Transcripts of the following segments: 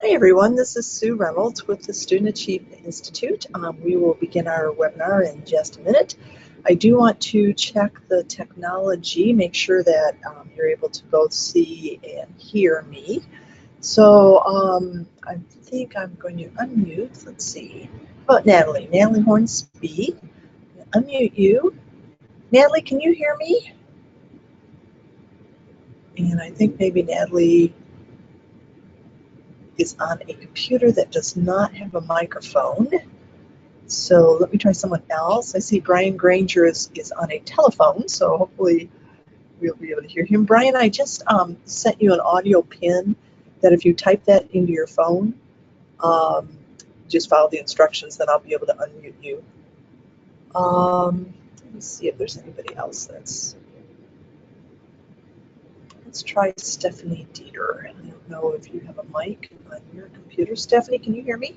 Hey everyone, this is Sue Reynolds with the Student Achievement Institute. We will begin our webinar in just a minute. I do want to check the technology, make sure that you're able to both see and hear me. So I think I'm going to unmute. Let's see. How about Natalie? Natalie Hornsby. Unmute you. Natalie, can you hear me? And I think maybe Natalie is on a computer that does not have a microphone. So let me try someone else. I see Brian Granger is on a telephone, so hopefully we'll be able to hear him. Brian, I just sent you an audio pin that if you type that into your phone, just follow the instructions, then I'll be able to unmute you. Let me see if there's anybody else let's try Stephanie Dieter. I don't know if you have a mic on your computer. Stephanie, can you hear me?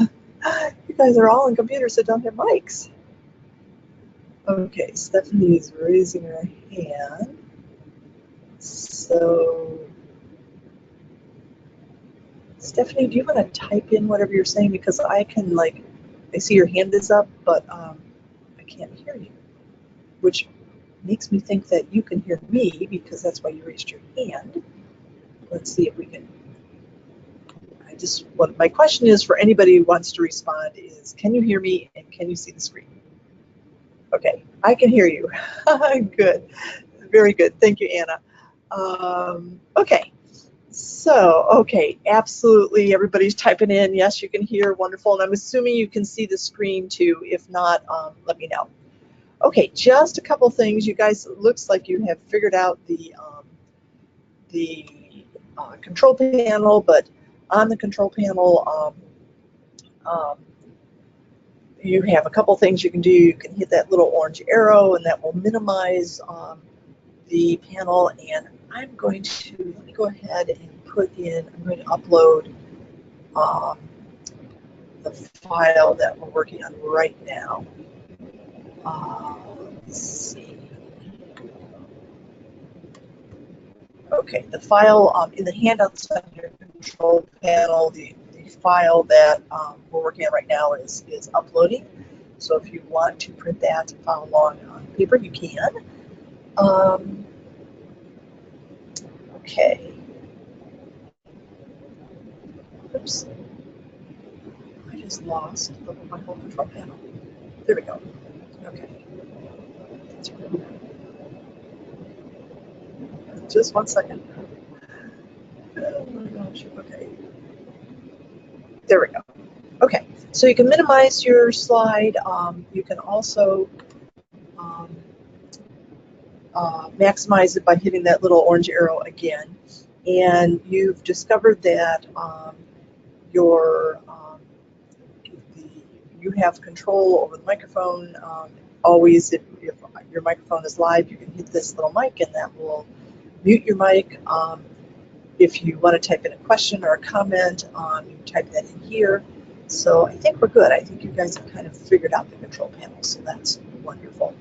You guys are all on computers that don't have mics. Okay, Stephanie is raising her hand. So, Stephanie, do you want to type in whatever you're saying? Because I can, I see your hand is up, but I can't hear you, which makes me think that you can hear me because that's why you raised your hand. Let's see if we can. My question is for anybody who wants to respond is, can you hear me and can you see the screen? Okay, I can hear you. Good, very good. Thank you, Anna. Okay, so, okay, absolutely, everybody's typing in. Yes, you can hear, wonderful, and I'm assuming you can see the screen too. If not, let me know. Okay, just a couple things. You guys, it looks like you have figured out the control panel, but on the control panel, you have a couple things you can do. You can hit that little orange arrow, and that will minimize the panel. And I'm going to, let me go ahead and I'm going to upload the file that we're working on right now. Let's see. Okay, the file in the handouts on your control panel, the file that we're working on right now is uploading. So if you want to print that and follow along on paper, you can. Okay. Oops. I just lost my whole control panel. There we go. Okay. That's really just 1 second. Oh my gosh. Okay. There we go. Okay. So you can minimize your slide. You can also maximize it by hitting that little orange arrow again. And you've discovered that you have control over the microphone. Always, if your microphone is live, you can hit this little mic and that will mute your mic. If you want to type in a question or a comment, you type that in here. So I think we're good. I think you guys have kind of figured out the control panel, so that's wonderful.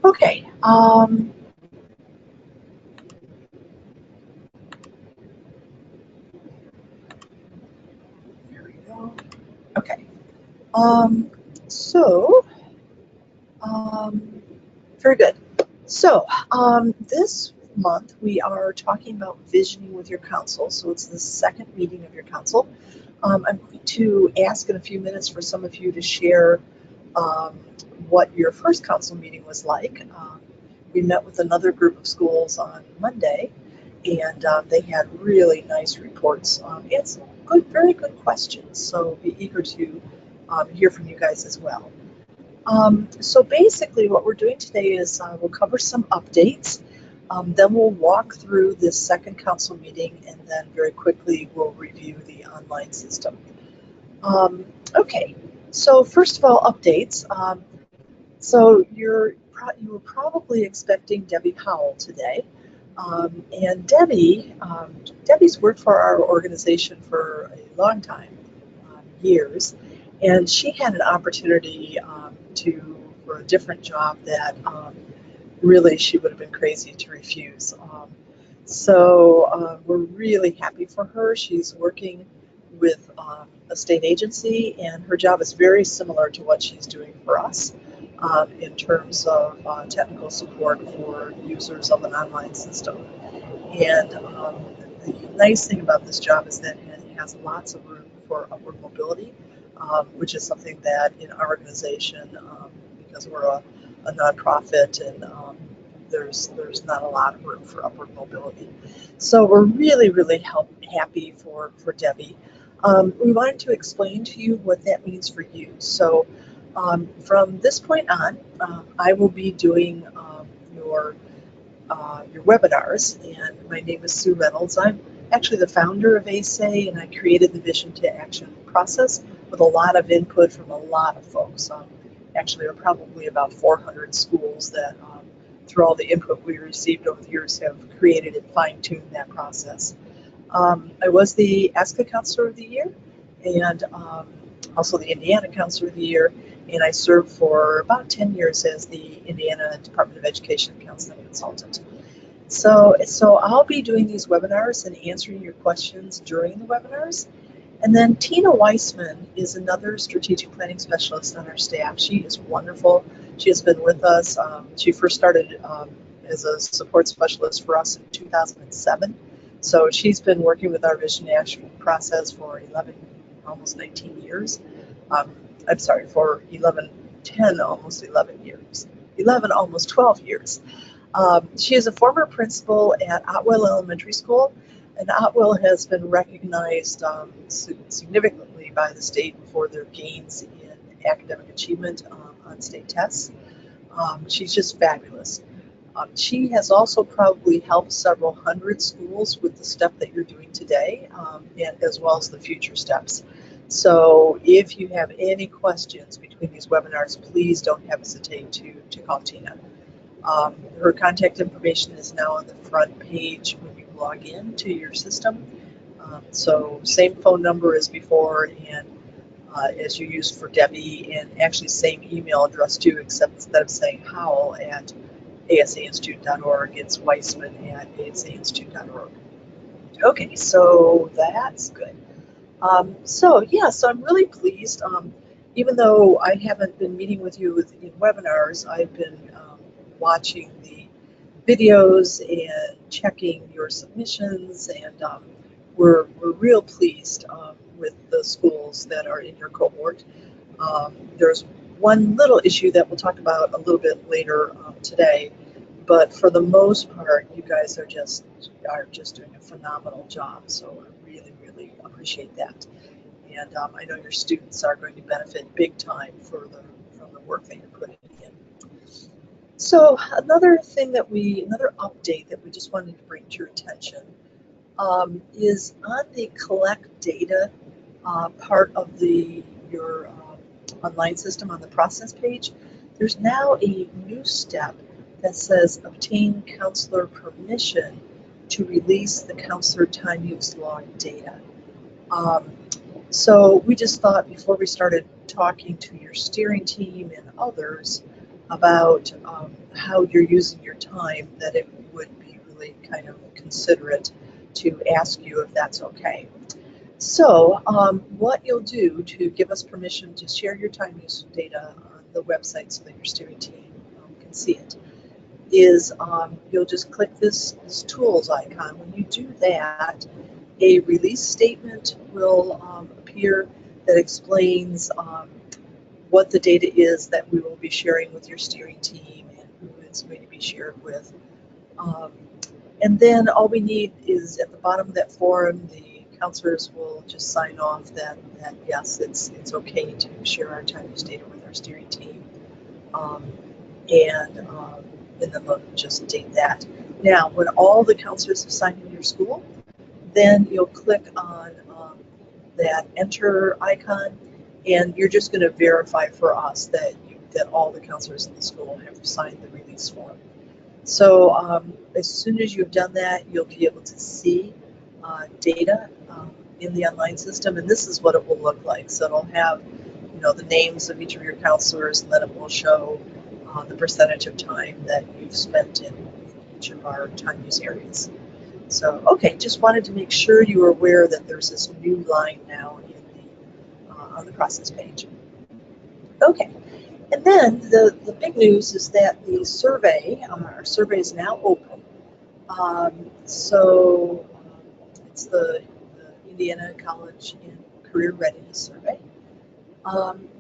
Okay. There we go. Okay. Very good. So this month we are talking about visioning with your council. So it's the second meeting of your council. I'm going to ask in a few minutes for some of you to share what your first council meeting was like. We met with another group of schools on Monday, and they had really nice reports and some very good questions. So be eager to hear from you guys as well. So basically what we're doing today is we'll cover some updates, then we'll walk through this second council meeting, and then very quickly we'll review the online system. Okay, so first of all, updates. So you were probably expecting Debbie Powell today, and Debbie's worked for our organization for a long time, years, and she had an opportunity for a different job that really she would have been crazy to refuse. So we're really happy for her. She's working with a state agency, and her job is very similar to what she's doing for us in terms of technical support for users of an online system. And the nice thing about this job is that it has lots of room for upward mobility, which is something that in our organization, because we're a nonprofit and there's not a lot of room for upward mobility. So we're really happy for Debbie. We wanted to explain to you what that means for you. So from this point on, I will be doing your webinars, and my name is Sue Reynolds. I'm actually the founder of ASAI, and I created the Vision to Action process with a lot of input from a lot of folks. Actually, there are probably about 400 schools that, through all the input we received over the years, have created and fine-tuned that process. I was the ASAI Counselor of the Year, and also the Indiana Counselor of the Year, and I served for about 10 years as the Indiana Department of Education Counseling Consultant. So I'll be doing these webinars and answering your questions during the webinars. And then Tina Weissman is another strategic planning specialist on our staff. She is wonderful. She has been with us. She first started as a support specialist for us in 2007. So she's been working with our Vision Action process for 11, almost 19 years. I'm sorry, for 10, almost 11 years. 11, almost 12 years. She is a former principal at Otwell Elementary School, and Otwell has been recognized significantly by the state for their gains in academic achievement on state tests. She's just fabulous. She has also probably helped several hundred schools with the step that you're doing today, and as well as the future steps. So if you have any questions between these webinars, please don't hesitate to call Tina. Her contact information is now on the front page when you log in to your system. So same phone number as before, and as you used for Debbie, and actually same email address too, except instead of saying Howell at asainstitute.org, it's Weissman at asainstitute.org. Okay, so that's good. So I'm really pleased. Even though I haven't been meeting with you in webinars, I've been watching the videos and checking your submissions, and we're real pleased with the schools that are in your cohort. There's one little issue that we'll talk about a little bit later today, but for the most part, you guys are just doing a phenomenal job. So I really appreciate that, and I know your students are going to benefit big time from the work that you're putting in. So another update that we just wanted to bring to your attention is on the collect data part of your online system on the process page. There's now a new step that says obtain counselor permission to release the counselor time use log data. So we just thought before we started talking to your steering team and others about how you're using your time, that it would be really kind of considerate to ask you if that's okay. So what you'll do to give us permission to share your time use data on the website so that your steering team can see it is you'll just click this tools icon. When you do that, a release statement will appear that explains what the data is that we will be sharing with your steering team and who it's going to be shared with. And then all we need is at the bottom of that form, the counselors will just sign off that yes, it's okay to share our time use data with our steering team. And then they'll just date that. Now, when all the counselors have signed in your school, then you'll click on that enter icon, and you're just going to verify for us that all the counselors in the school have signed the release form. So as soon as you've done that, you'll be able to see data in the online system, and this is what it will look like. So it'll have, the names of each of your counselors, and then it will show the percentage of time that you've spent in each of our time use areas. So, okay, just wanted to make sure you were aware that there's this new line now in on the process page. Okay, and then the big news is that the survey, our survey is now open. So it's the Indiana College and Career Readiness Survey.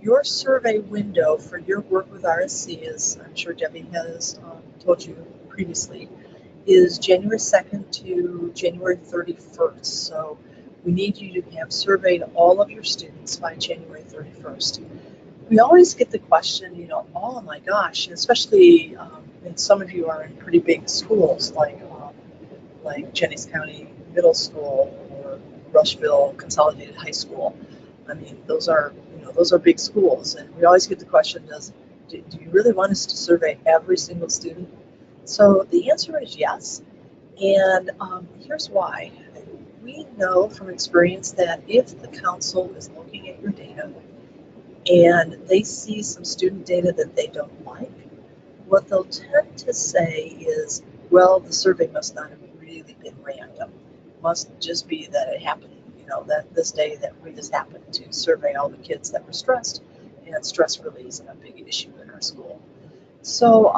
Your survey window for your work with RSC, as I'm sure Debbie has told you previously, is January 2nd to January 31st. So we need you to have surveyed all of your students by January 31st. We always get the question, you know, oh my gosh, especially, and some of you are in pretty big schools like Jennings County Middle School or Rushville Consolidated High School. I mean, those are big schools, and we always get the question, do you really want us to survey every single student? So the answer is yes, and here's why. We know from experience that if the council is looking at your data and they see some student data that they don't like, what they'll tend to say is, well, the survey must not have really been random. It must just be that it happened, you know, that this day that we just happened to survey all the kids that were stressed, and stress really isn't a big issue in our school. So,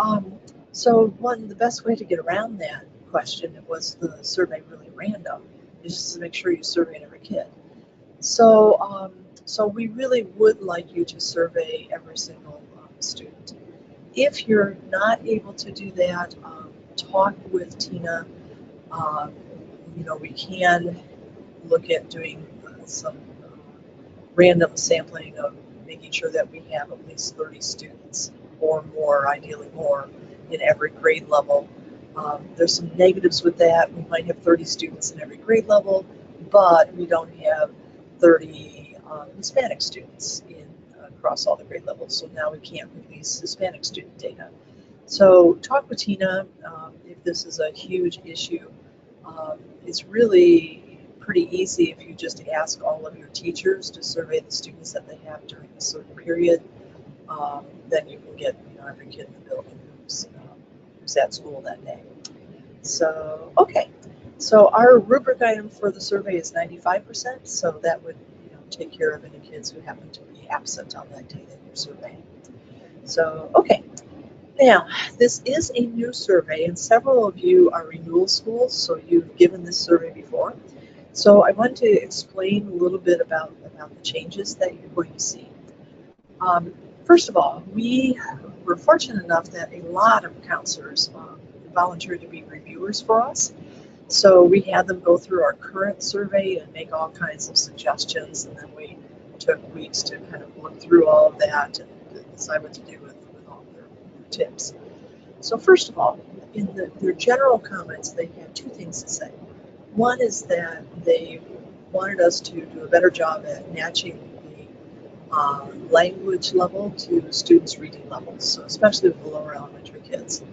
the best way to get around that question, was the survey really random, is just to make sure you surveyed every kid. So, we really would like you to survey every single student. If you're not able to do that, talk with Tina. You know, we can look at doing some random sampling of making sure that we have at least 30 students or more, ideally more, in every grade level. There's some negatives with that. We might have 30 students in every grade level, but we don't have 30 Hispanic students across all the grade levels. So now we can't release Hispanic student data. So talk with Tina if this is a huge issue. It's really pretty easy if you just ask all of your teachers to survey the students that they have during a certain period. Then you can get, you know, every kid in the building who's at school that day. So, okay. So our rubric item for the survey is 95%. So that would, you know, take care of any kids who happen to be absent on that day that you're surveying. So, okay. Now, this is a new survey, and several of you are renewal schools, so you've given this survey before. So I want to explain a little bit about the changes that you're going to see. First of all, we were fortunate enough that a lot of counselors volunteered to be reviewers for us. So we had them go through our current survey and make all kinds of suggestions, and then we took weeks to kind of look through all of that and decide what to do with all their tips. So first of all, in their general comments, they had two things to say. One is that they wanted us to do a better job at matching the language level to students' reading levels, so especially with the lower elementary kids.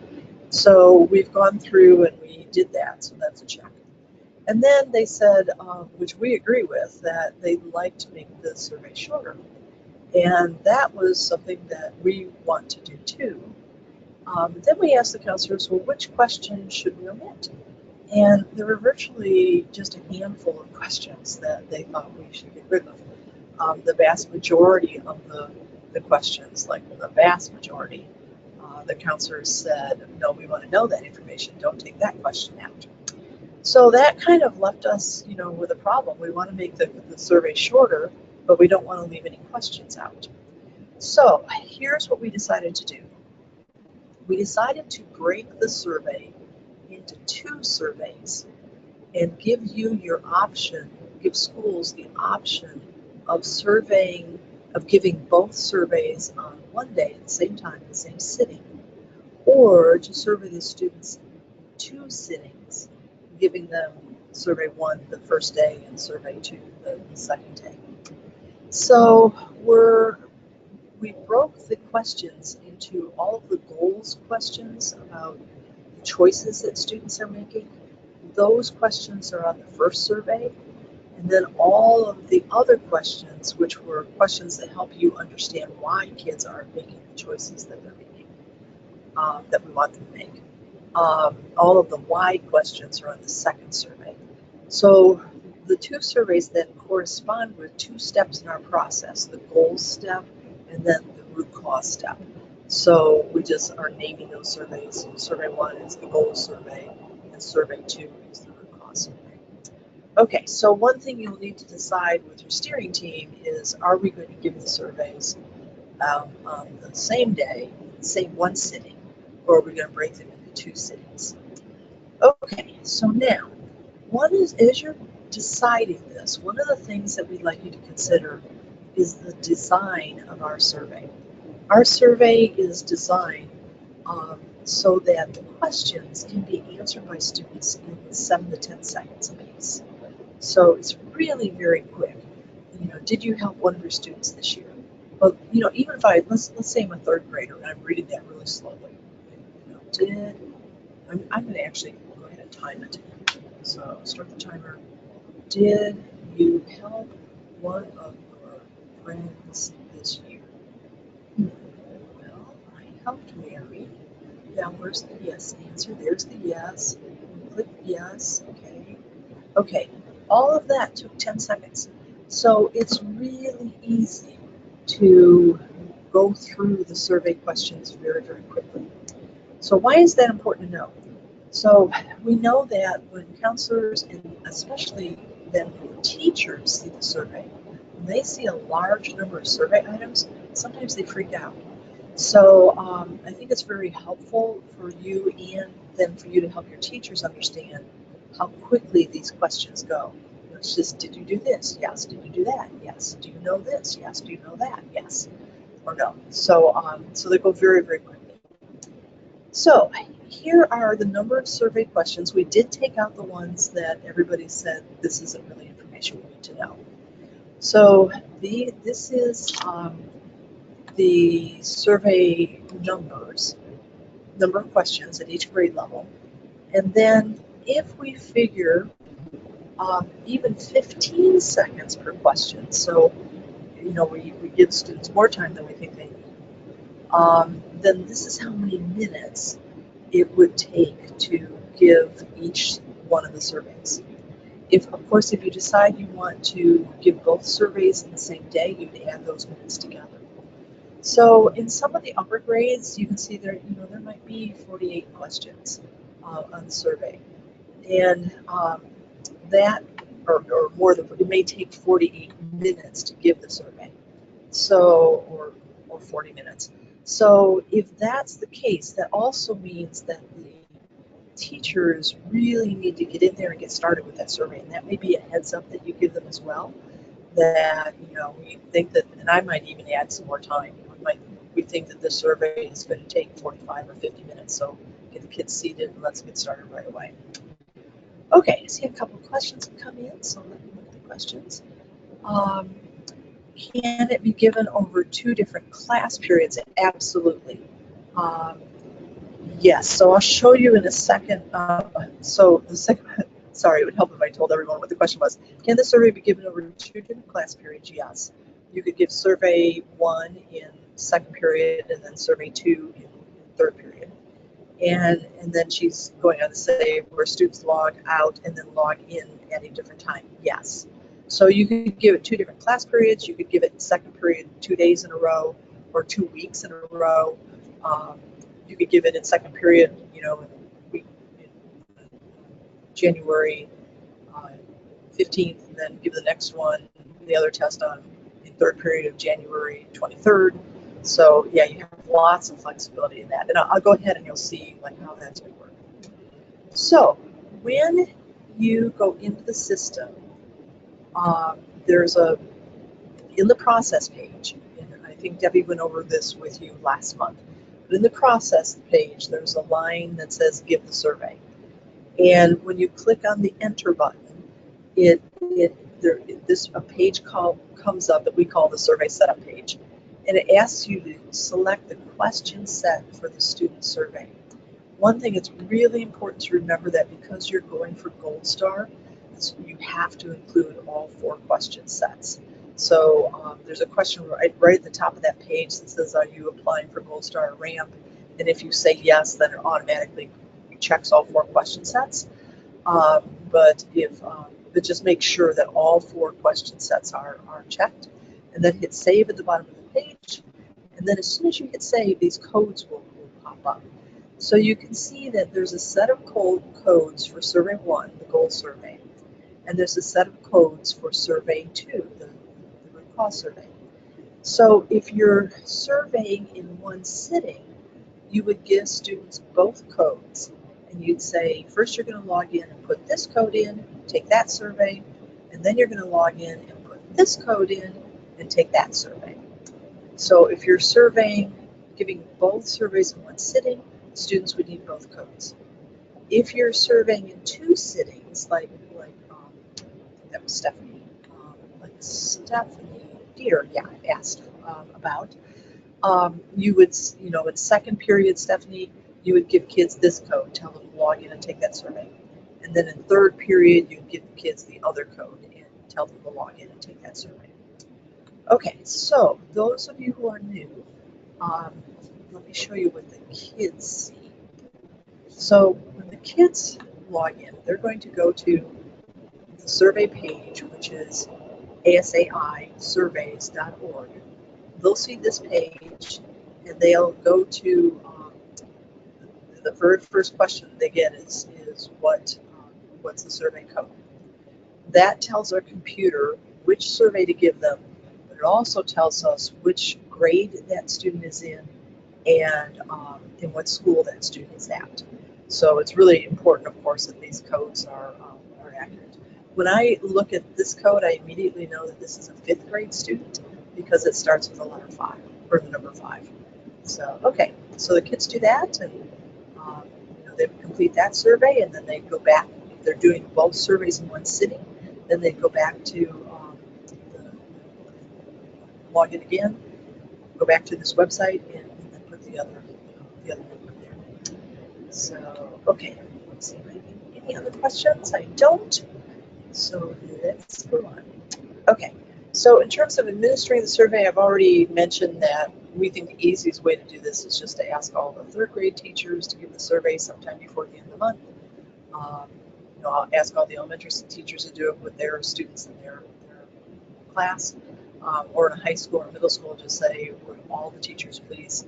So we've gone through and we did that, so that's a check. And then they said, which we agree with, that they'd like to make the survey shorter. And that was something that we want to do too. Then we asked the counselors, well, which questions should we omit? And there were virtually just a handful of questions that they thought we should get rid of. The vast majority of the questions, like the vast majority, the counselors said, no, we want to know that information. Don't take that question out. So that kind of left us, you know, with a problem. We want to make the survey shorter, but we don't want to leave any questions out. So here's what we decided to do. We decided to break the survey into two surveys and give schools the option of giving both surveys on one day at the same time, the same sitting, or to survey the students in two sittings, giving them survey one the first day and survey two the second day. So we broke the questions into all of the goals questions about the choices that students are making. Those questions are on the first survey. And then all of the other questions, which were questions that help you understand why kids are making the choices that they're making, that we want them to make. All of the why questions are on the second survey. So the two surveys then correspond with two steps in our process, the goals step and then the root cause step. So we just are naming those surveys. Survey 1 is the goals survey, and survey 2 is the root cause survey. Okay, so one thing you'll need to decide with your steering team is, are we going to give the surveys on the same day, same one sitting, or are we going to break them into two sittings? Okay, so now, as you're deciding this, one of the things that we'd like you to consider is the design of our survey. Our survey is designed so that the questions can be answered by students in 7 to 10 seconds apiece. So it's really very quick. Did you help one of your students this year? Well, even if let's say I'm a third grader and I'm reading that really slowly. I'm going to actually go ahead and time it. So start the timer. Did you help one of your friends this year? Well, I helped Mary. Now where's the yes answer? There's the yes. Click yes. Okay. Okay. All of that took 10 seconds. So it's really easy to go through the survey questions very, very quickly. So why is that important to know? So we know that when counselors, and especially then when teachers, see the survey, when they see a large number of survey items, sometimes they freak out. So I think it's very helpful for you and then for you to help your teachers understand how quickly these questions go. It's just, did you do this? Yes. Did you do that? Yes. Do you know this? Yes. Do you know that? Yes. Or no. So they go very, very quickly. So here are the number of survey questions. We did take out the ones that everybody said this isn't really information we need to know. So this is the survey number of questions at each grade level. And then if we figure even 15 seconds per question, so we give students more time than we think they need, then this is how many minutes it would take to give each one of the surveys. Of course, if you decide you want to give both surveys in the same day, you'd add those minutes together. So in some of the upper grades, you can see there might be 48 questions on the survey, and that or more than it may take 48 minutes to give the survey. So or 40 minutes. So if that's the case, that also means that the teachers really need to get in there and get started with that survey, and that may be a heads up that you give them as well. That we think that, and I might even add some more time. We think that the survey is going to take 45 or 50 minutes, so get the kids seated and let's get started right away. Okay, I see a couple of questions have come in, so let me look at the questions. Can it be given over 2 different class periods? Absolutely. Yes, so I'll show you in a second. Sorry, it would help if I told everyone what the question was. Can the survey be given over 2 different class periods? Yes. You could give survey 1 in second period and then survey 2 in third period. And then she's going on to say where students log out and then log in at a different time. Yes. So you could give it 2 different class periods. You could give it in second period 2 days in a row or 2 weeks in a row. You could give it in second period, in January 15th, and then give the next one, the other test on in third period of January 23rd. So yeah, you have lots of flexibility in that. And I'll go ahead and you'll see how that's going to work. So when you go into the system, there's in the process page, and I think Debbie went over this with you last month, but in the process page, there's a line that says give the survey. And when you click on the enter button, a page comes up that we call the survey setup page. And it asks you to select the question set for the student survey. One thing it's really important to remember that because you're going for Gold Star, you have to include all 4 question sets. So there's a question right at the top of that page that says, are you applying for Gold Star or Ramp? And if you say yes, then it automatically checks all 4 question sets. But just make sure that all 4 question sets are checked, and then hit save at the bottom of the page. And then as soon as you hit save, these codes will pop up. So you can see that there's a set of codes for Survey 1, the goal survey, and there's a set of codes for Survey 2, the root cause survey. So if you're surveying in one sitting, you would give students both codes. And you'd say, first you're going to log in and put this code in, take that survey, and then you're going to log in and put this code in and take that survey. So if you're surveying, giving both surveys in one sitting, students would need both codes. If you're surveying in 2 sittings, like I think that was Stephanie, Stephanie Deere, asked about, you would, in second period, Stephanie, you would give kids this code, tell them to log in and take that survey. And then in third period, you'd give the kids the other code and tell them to log in and take that survey. Okay, so those of you who are new, let me show you what the kids see. So when the kids log in, they're going to go to the survey page, which is ASAI surveys.org. They'll see this page, and they'll go to the very first question they get is what's the survey code. That tells our computer which survey to give them, but it also tells us which grade that student is in and in what school that student is at. So it's really important, of course, that these codes are accurate. When I look at this code, I immediately know that this is a 5th grade student because it starts with the letter 5, or the number 5. So, okay, so the kids do that, and they complete that survey, and then they go back. If they're doing both surveys in one sitting, then they go back to log in again, go back to this website, and then put the other number there. So, okay, let's see if I have any other questions. I don't. So let's go on. Okay, so in terms of administering the survey, I've already mentioned that we think the easiest way to do this is just to ask all the 3rd grade teachers to give the survey sometime before the end of the month. I'll ask all the elementary teachers to do it with their students in their class, or in a high school or middle school, just say, would all the teachers please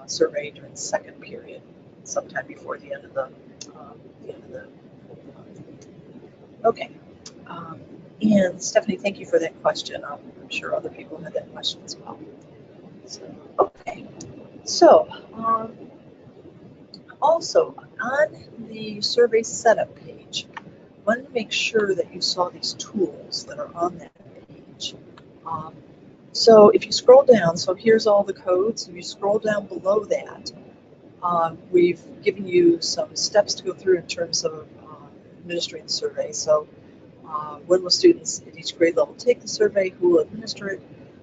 survey during the 2nd period, sometime before the end of the month. Okay. And Stephanie, thank you for that question. I'm sure other people had that question as well. So, okay. So, also on the survey setup page, I wanted to make sure that you saw these tools that are on that page. So if you scroll down, so here's all the codes. If you scroll down below that, we've given you some steps to go through in terms of administering the survey. So when will students at each grade level take the survey? Who will administer it?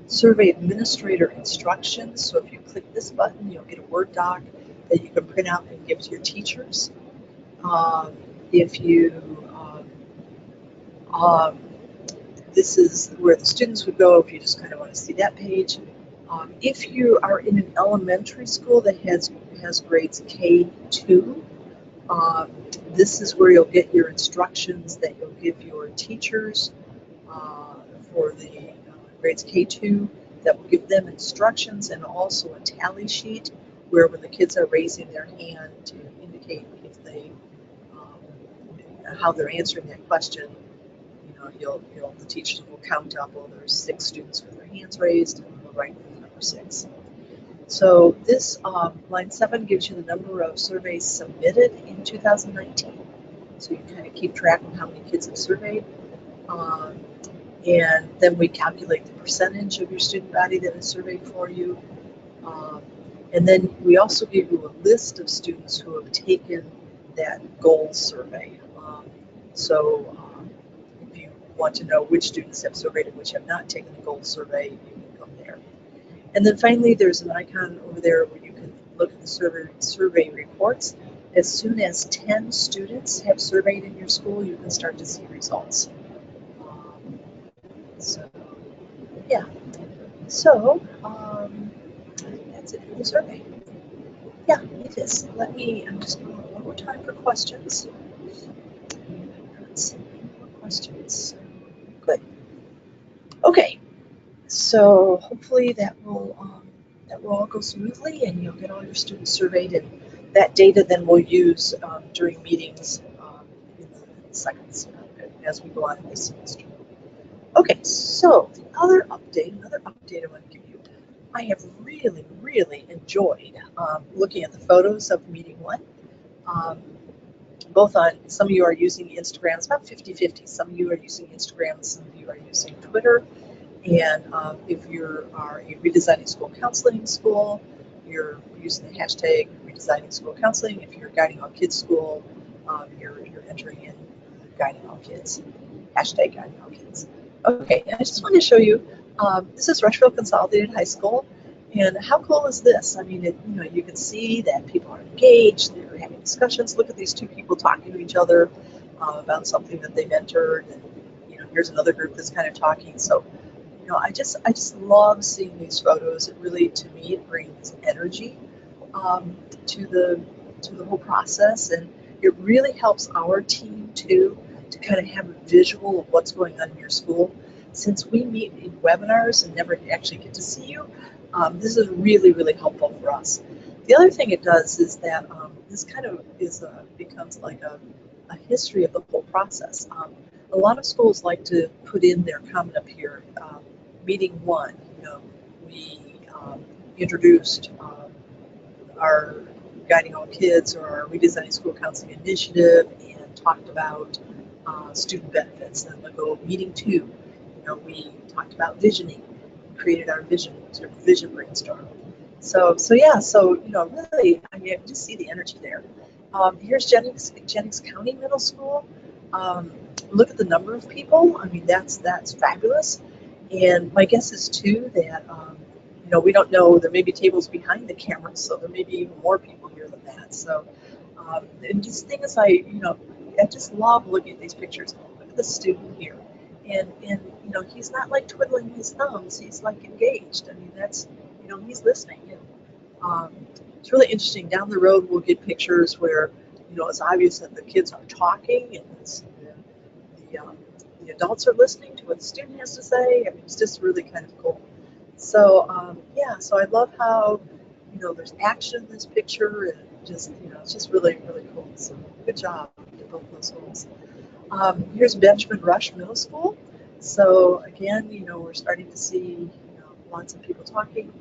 Survey administrator instructions. So if you click this button, you'll get a Word doc that you can print out and give to your teachers. This is where the students would go if you just kind of want to see that page. If you are in an elementary school that has grades K2, this is where you'll get your instructions that you'll give your teachers for the grades K2, that will give them instructions, and also a tally sheet where when the kids are raising their hand to indicate if they how they're answering that question, the teachers will count up, well, there's 6 students with their hands raised, and we'll write number 6. So this line 7 gives you the number of surveys submitted in 2019. So you kind of keep track of how many kids have surveyed. And then we calculate the percentage of your student body that is surveyed for you. And then we also give you a list of students who have taken that goal survey. If you want to know which students have surveyed and which have not taken the goal survey, you can come there. And then finally, there's an icon over there where you can look at the survey reports. As soon as 10 students have surveyed in your school, you can start to see results. That's it for the survey. Yeah, it is. I'm just going to lower time for questions. Let's see, more questions. Good. Okay, so hopefully that will all go smoothly, and you'll get all your students surveyed, and that data then we'll use during meetings in the second semester as we go on in this semester. Okay, so another update I want to give you. I have really, really enjoyed looking at the photos of meeting one. Both on, some of you are using Instagram, it's about 50-50. Some of you are using Instagram, some of you are using Twitter. And if you are a redesigning school counseling school, you're using the hashtag redesigning school counseling. If you're guiding all kids school, you're entering in guiding all kids, hashtag guiding all kids. Okay, and I just want to show you, this is Rushville Consolidated High School. And how cool is this? I mean, you can see that people are engaged, they're having discussions. Look at these two people talking to each other about something that they've entered. And, here's another group that's kind of talking. So, I just love seeing these photos. It really, to me, it brings energy to the whole process, and it really helps our team too to kind of have a visual of what's going on in your school. Since we meet in webinars and never actually get to see you, this is really, really helpful for us. The other thing it does is that this kind of becomes like a history of the whole process. A lot of schools like to put in their comment up here. Meeting one, we introduced our Guiding All Kids or our Redesigning School Counseling Initiative and talked about student benefits. And then they'll go meeting two. We talked about visioning, created our vision brainstorm. So really, I mean, I can just see the energy there. Here's Jennings County Middle School. Look at the number of people. I mean, that's fabulous. And my guess is too that we don't know. There may be tables behind the cameras, so there may be even more people here than that. So, and just things I just love looking at these pictures. Look at the student here, and he's not like twiddling his thumbs. He's like engaged. I mean, that's he's listening. And it's really interesting. Down the road, we'll get pictures where it's obvious that the kids are talking and the adults are listening to what the student has to say. I mean, it's just really kind of cool. So so I love how there's action in this picture, and just it's just really, really cool. So good job to both those schools. Here's Benjamin Rush Middle School. So again, we're starting to see lots of people talking.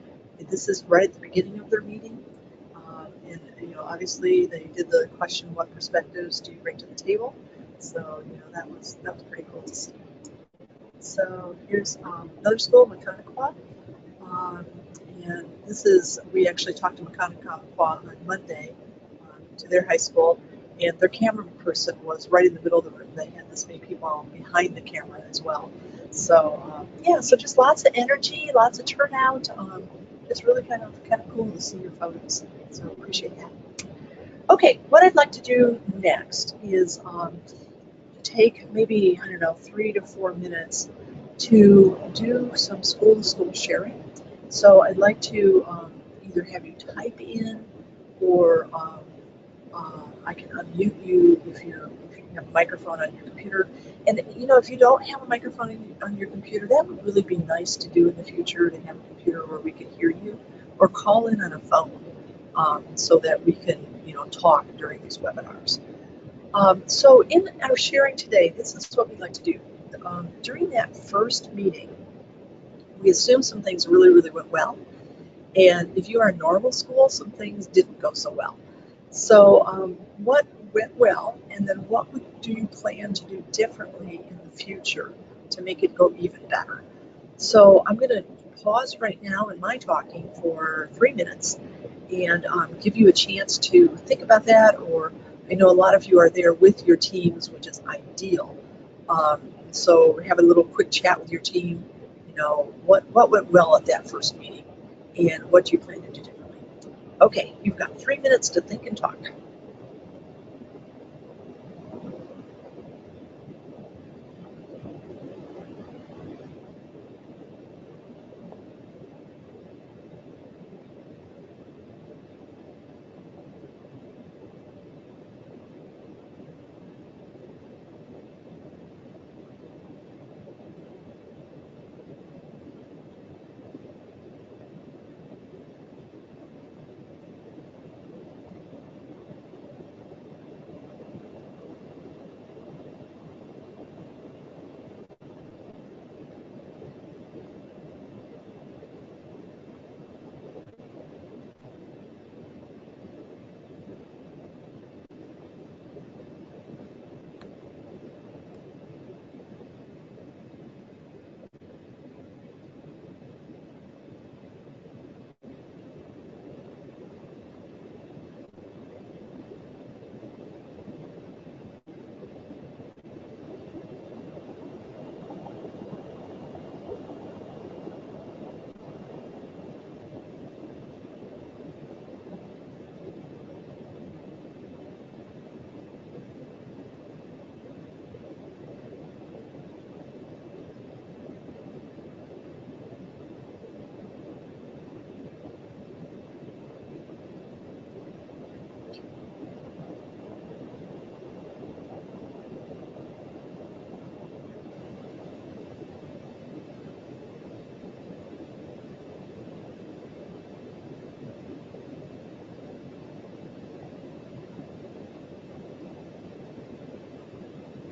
This is right at the beginning of their meeting, and obviously they did the question, what perspectives do you bring to the table? So that was pretty cool to see. So here's another school, Mechanical. And this is, we actually talked to Mechanical on Monday to their high school, and their camera person was right in the middle of the room. They had this many people behind the camera as well. So so just lots of energy, lots of turnout. It's really kind of cool to see your photos. So appreciate that. Okay, what I'd like to do next is take maybe 3 to 4 minutes to do some school-to-school sharing. So I'd like to either have you type in, or I can unmute you if you have a microphone on your computer. And if you don't have a microphone on your computer, that would really be nice to do in the future, to have a computer where we can hear you, or call in on a phone so that we can talk during these webinars. So in our sharing today, this is what we like to do. During that first meeting, we assume some things really, really went well. And if you are a normal school, some things didn't go so well. So what went well, and then what do you plan to do differently in the future to make it go even better? So I'm going to pause right now in my talking for 3 minutes and give you a chance to think about that, or I know a lot of you are there with your teams, which is ideal. So have a little quick chat with your team. What went well at that first meeting, and what do you plan to do differently? Okay, you've got 3 minutes to think and talk.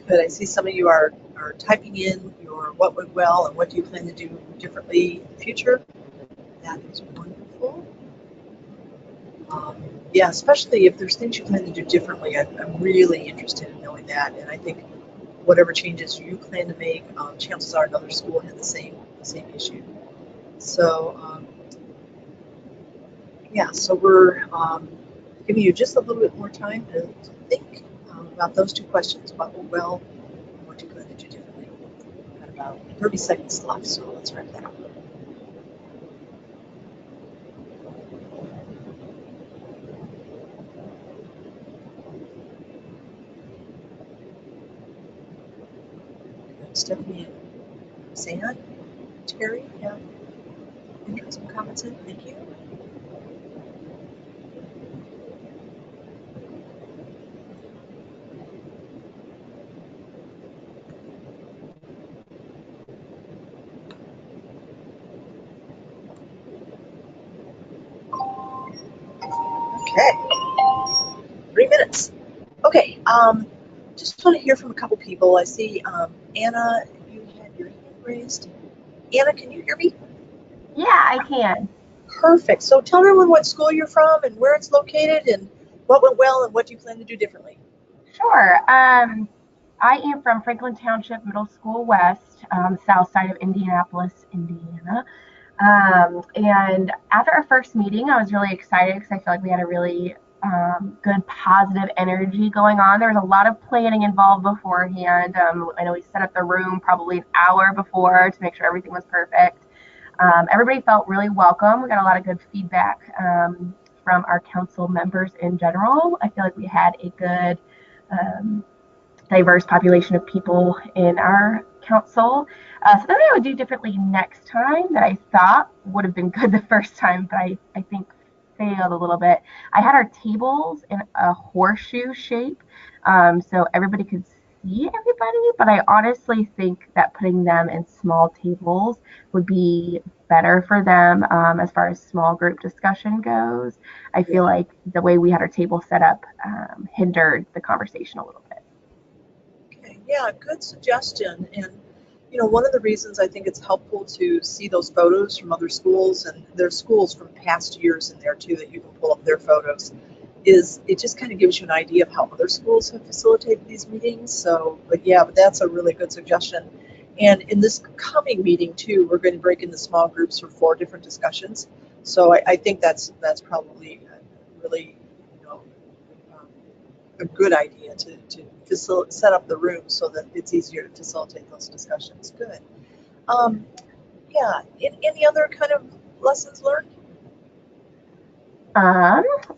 Good. I see some of you are typing in your what went well and what do you plan to do differently in the future. That is wonderful. Yeah, especially if there's things you plan to do differently. I'm really interested in knowing that, and I think whatever changes you plan to make, chances are another school had the same issue. So yeah, so we're giving you just a little bit more time to think about those two questions: what went well, and what do you plan to do differently. We've got about 30 seconds left, so let's wrap that up. Stephanie and Sam, Terry, have interesting comments in. Thank you. Okay, 3 minutes. Okay, just want to hear from a couple people. I see Anna, you had your hand raised. Anna, can you hear me? Yeah, I can. Perfect. So tell everyone what school you're from and where it's located and what went well and what do you plan to do differently. Sure. I am from Franklin Township Middle School West, south side of Indianapolis, Indiana. And after our first meeting, I was really excited because I feel like we had a really good positive energy going on. There was a lot of planning involved beforehand. I know we set up the room probably an hour before to make sure everything was perfect. Everybody felt really welcome. We got a lot of good feedback from our council members in general. I feel like we had a good diverse population of people in our council. Something I would do differently next time that I thought would have been good the first time, but I think failed a little bit. I had our tables in a horseshoe shape, so everybody could see everybody, but I honestly think that putting them in small tables would be better for them as far as small group discussion goes. I feel like the way we had our table set up hindered the conversation a little bit. Okay, yeah, good suggestion. And you know, one of the reasons I think it's helpful to see those photos from other schools, and there's schools from past years in there too that you can pull up their photos, is it just kind of gives you an idea of how other schools have facilitated these meetings. So, but that's a really good suggestion. And in this coming meeting too, we're going to break into small groups for 4 different discussions. So I think that's probably really, you know, a good idea to set up the room so that it's easier to facilitate those discussions. Good. Yeah. Any other kind of lessons learned?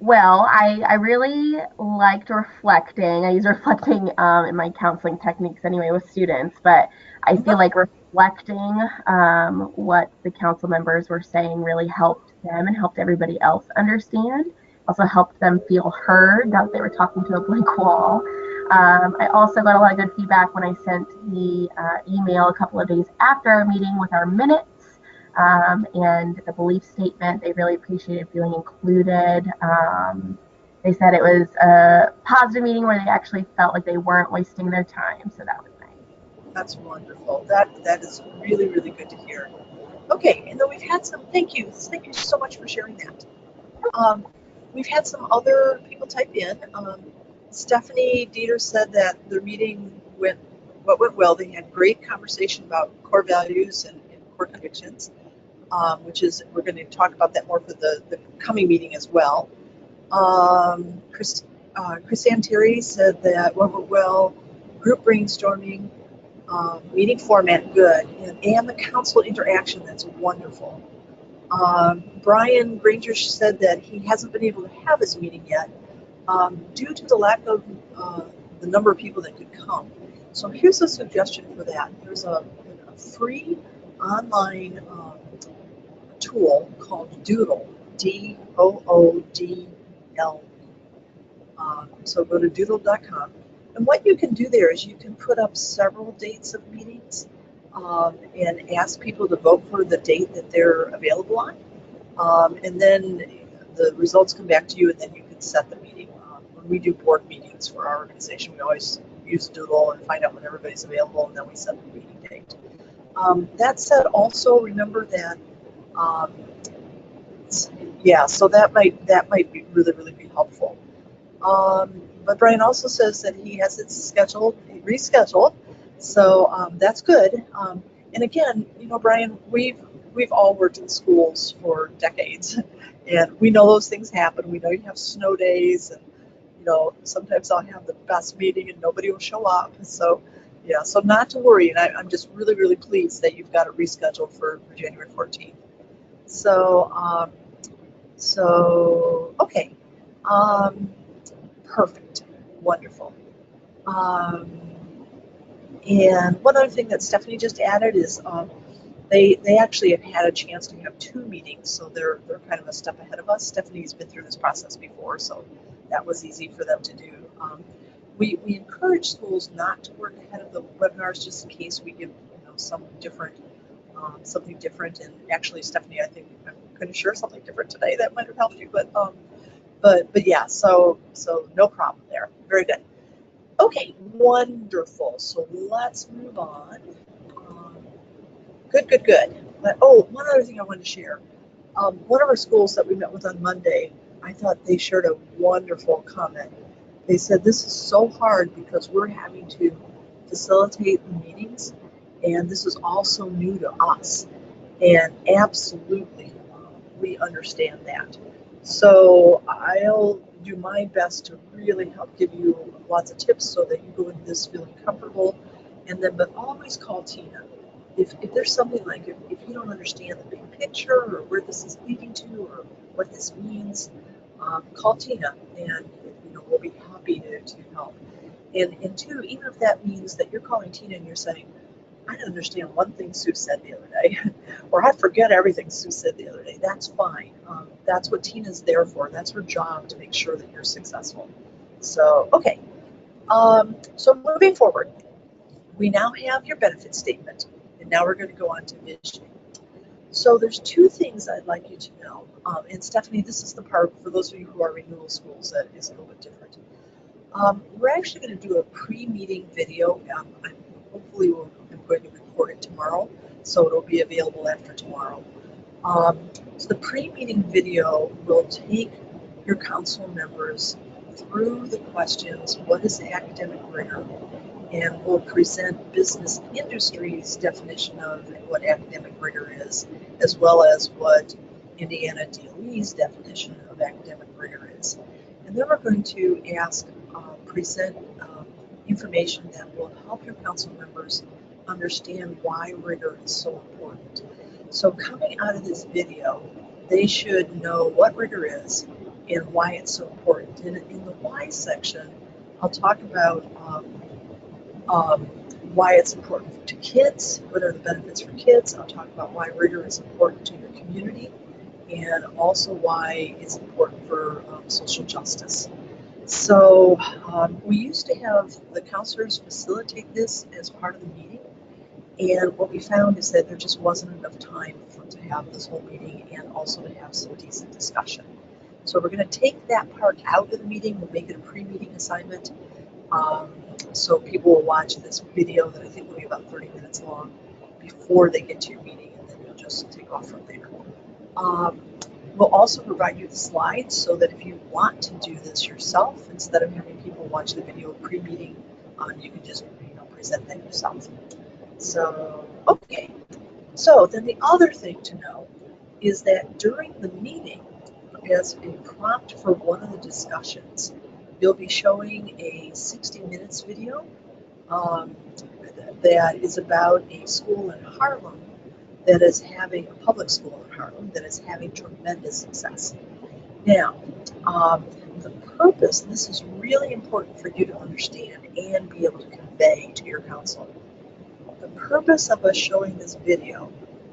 Well, I really liked reflecting. I use reflecting in my counseling techniques anyway with students, but I feel like reflecting what the council members were saying really helped them and helped everybody else understand. Also helped them feel heard, not that they were talking to a blank wall. I also got a lot of good feedback when I sent the email a couple of days after our meeting with our minutes and the belief statement. They really appreciated feeling included. They said it was a positive meeting where they actually felt like they weren't wasting their time, so that was nice. That's wonderful. That is really, really good to hear. Okay, and then we've had some thank you so much for sharing that. We've had some other people type in. Stephanie Dieter said that their meeting went well. They had great conversation about core values and core convictions, which is, we're going to talk about that more for the coming meeting as well. Chris Terry said that went well, group brainstorming, meeting format good, and the council interaction, that's wonderful. Brian Granger said that he hasn't been able to have his meeting yet due to the lack of the number of people that could come. So here's a suggestion for that. There's a free online tool called Doodle, Doodle. So go to doodle.com. And what you can do there is you can put up several dates of meetings and ask people to vote for the date that they're available on. And then the results come back to you, and then you can set the meeting. When we do board meetings for our organization, we always use Doodle and find out when everybody's available, and then we set the meeting date. That said, also remember that, yeah, so that might be really be helpful. But Brian also says that he has it rescheduled, so that's good. And again, Brian, we've all worked in schools for decades, and we know those things happen. We know you have snow days, and sometimes I'll have the best meeting and nobody will show up. So yeah, so not to worry, and I'm just really pleased that you've got it rescheduled for January 14th. So okay. Perfect. Wonderful. And one other thing that Stephanie just added is they actually have had a chance to have 2 meetings, so they're kind of a step ahead of us. Stephanie's been through this process before, so that was easy for them to do. We encourage schools not to work ahead of the webinars just in case we give something different. And actually, Stephanie, I think I'm going to share something different today that might have helped you, but yeah, so no problem there. Very good. Okay, wonderful. So let's move on. Good. One other thing I wanted to share. One of our schools that we met with on Monday, I thought they shared a wonderful comment. They said this is so hard because we're having to facilitate the meetings, and this is also new to us. And absolutely, we understand that. So I'll do my best to really help give you lots of tips so that you go into this feeling comfortable. But always call Tina. If there's something like, if you don't understand the big picture or where this is leading to or what this means, call Tina, and we'll be happy to help. And 2, even if that means that you're calling Tina and you're saying, I didn't understand one thing Sue said the other day, or I forget everything Sue said the other day. That's fine. That's what Tina's there for. That's her job, to make sure that you're successful. So, okay. So moving forward, we now have your benefit statement, and now we're going to go on to visioning. So there's 2 things I'd like you to know. And Stephanie, this is the part, for those of you who are renewal schools, that is a little bit different. We're actually going to do a pre-meeting video. Hopefully I'm going to record it tomorrow, so it'll be available after tomorrow. So the pre-meeting video will take your council members through the questions, what is academic rigor, and we'll present business industry's definition of what academic rigor is, as well as what Indiana DOE's definition of academic rigor is. And then we're going to present information that will help your council members understand why rigor is so important. So coming out of this video, they should know what rigor is and why it's so important. And in the why section, I'll talk about why it's important to kids, what are the benefits for kids. I'll talk about why rigor is important to your community, and also why it's important for social justice. So we used to have the counselors facilitate this as part of the meeting, and what we found is that there just wasn't enough time to have this whole meeting and also to have some decent discussion. So we're going to take that part out of the meeting. We'll make it a pre-meeting assignment. So people will watch this video that I think will be about 30 minutes long before they get to your meeting, and then you'll just take off from there. We'll also provide you the slides so that if you want to do this yourself, instead of having people watch the video pre-meeting, you can just present that yourself. So, okay. So then the other thing to know is that during the meeting, as a prompt for one of the discussions, you'll be showing a 60 minutes video that is about a school in Harlem that is having, a public school in Harlem that is having tremendous success. Now, the purpose, and this is really important for you to understand and be able to convey to your council, the purpose of us showing this video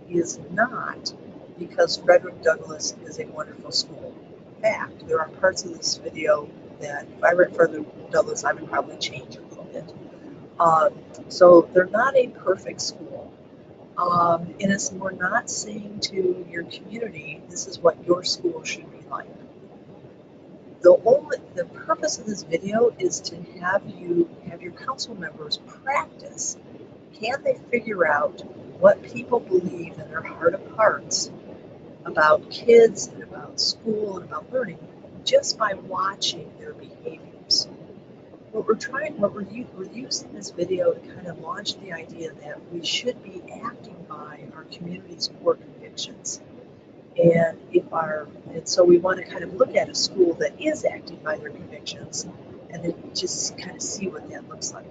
is not because Frederick Douglass is a wonderful school. In fact, there are parts of this video that if I read Frederick Douglass, I would probably change a little bit. So they're not a perfect school. And we're not saying to your community, this is what your school should be like. The purpose of this video is to have your council members practice. Can they figure out what people believe in their heart of hearts about kids and about school and about learning just by watching their behaviors? We're using this video to kind of launch the idea that we should be acting by our community's core convictions. And so we want to kind of look at a school that is acting by their convictions and then just kind of see what that looks like.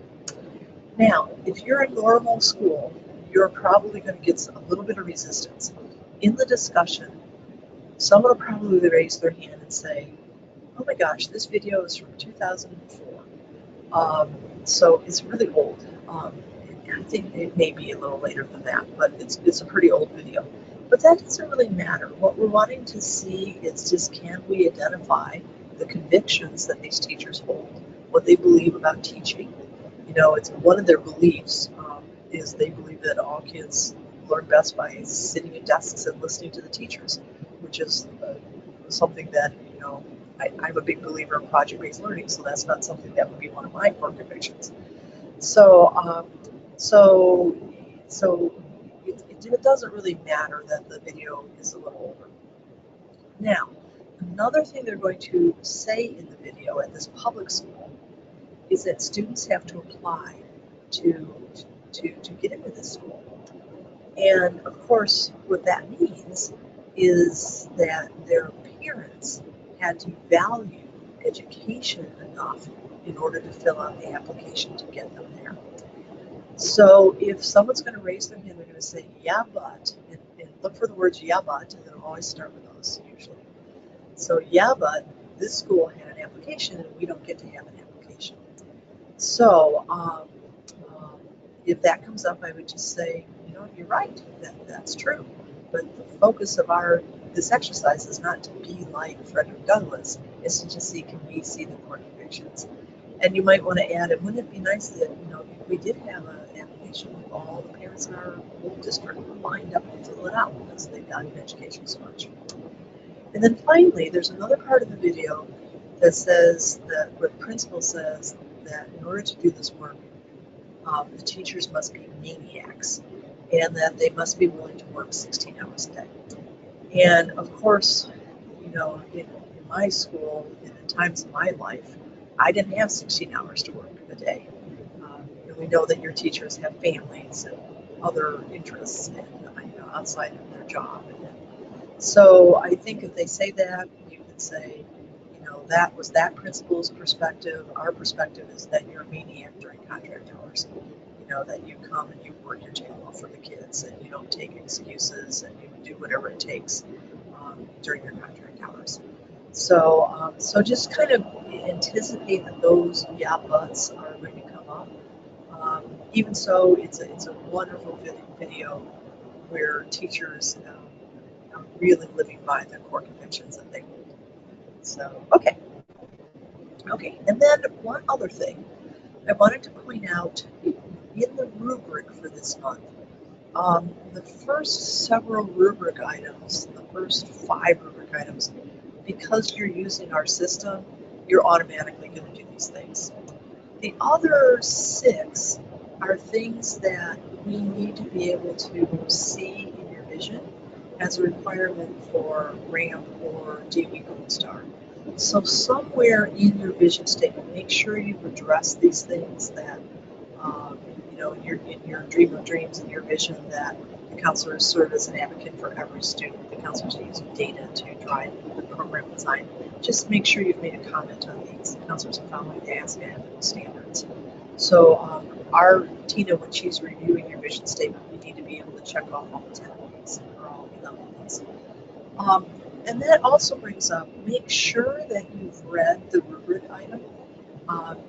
Now, if you're a normal school, you're probably going to get a little bit of resistance. In the discussion, someone will probably raise their hand and say, oh my gosh, this video is from 2004. So it's really old. I think it may be a little later than that, but it's a pretty old video. But that doesn't really matter. What we're wanting to see is just, can we identify the convictions that these teachers hold, what they believe about teaching. You know, it's one of their beliefs is they believe that all kids learn best by sitting at desks and listening to the teachers, which is something that, you know, I'm a big believer in project-based learning, so that's not something that would be one of my core convictions. So it doesn't really matter that the video is a little older. Now, another thing they're going to say in the video at this public school is that students have to apply to get into this school. And of course, what that means is that their parents had to value education enough in order to fill out the application to get them there. So if someone's going to raise their hand, they're going to say, yeah, but, and look for the words yeah, but, and they'll always start with those usually. So yeah, but this school had an application and we don't get to have an application. So if that comes up, I would just say, you know, you're right, that's true. But the focus of this exercise is not to be like Frederick Douglass, it's to just see, can we see the core convictions? And you might want to add, and wouldn't it be nice that, you know, if we did have an application with all the parents in our whole district lined up and fill it out because they value education so much. And then finally, there's another part of the video that says that where the principal says that in order to do this work, the teachers must be maniacs and that they must be willing to work 16 hours a day. And of course, you know, in my school, and in times of my life, I didn't have 16 hours to work a day. And we know that your teachers have families and other interests and, you know, outside of their job. And so I think if they say that, you can say, you know, that was that principal's perspective. Our perspective is that you're a maniac during contract hours. You know, that you come and you work your tail off for the kids and you don't take excuses and you do whatever it takes during your contract hours. So, so just kind of anticipate that those yeah buts are going to come up. Even so, it's a wonderful video where teachers are really living by the core convictions that they hold. So, okay, and then one other thing I wanted to point out in the rubric for this month. The first several rubric items, the first 5 rubric items, because you're using our system, you're automatically going to do these things. The other 6 are things that we need to be able to see in your vision as a requirement for RAMP or DOE Gold Star. So somewhere in your vision statement, make sure you've addressed these things that, you know, in your dream of dreams and your vision that the counselors serve as an advocate for every student. The counselors are using data to drive the program design. Just make sure you've made a comment on these. The counselors are following the ASAI standards. So our Tina, when she's reviewing your vision statement, we need to be able to check off all 10 of these or all 11 of these. And that also brings up, make sure that you've read the rubric item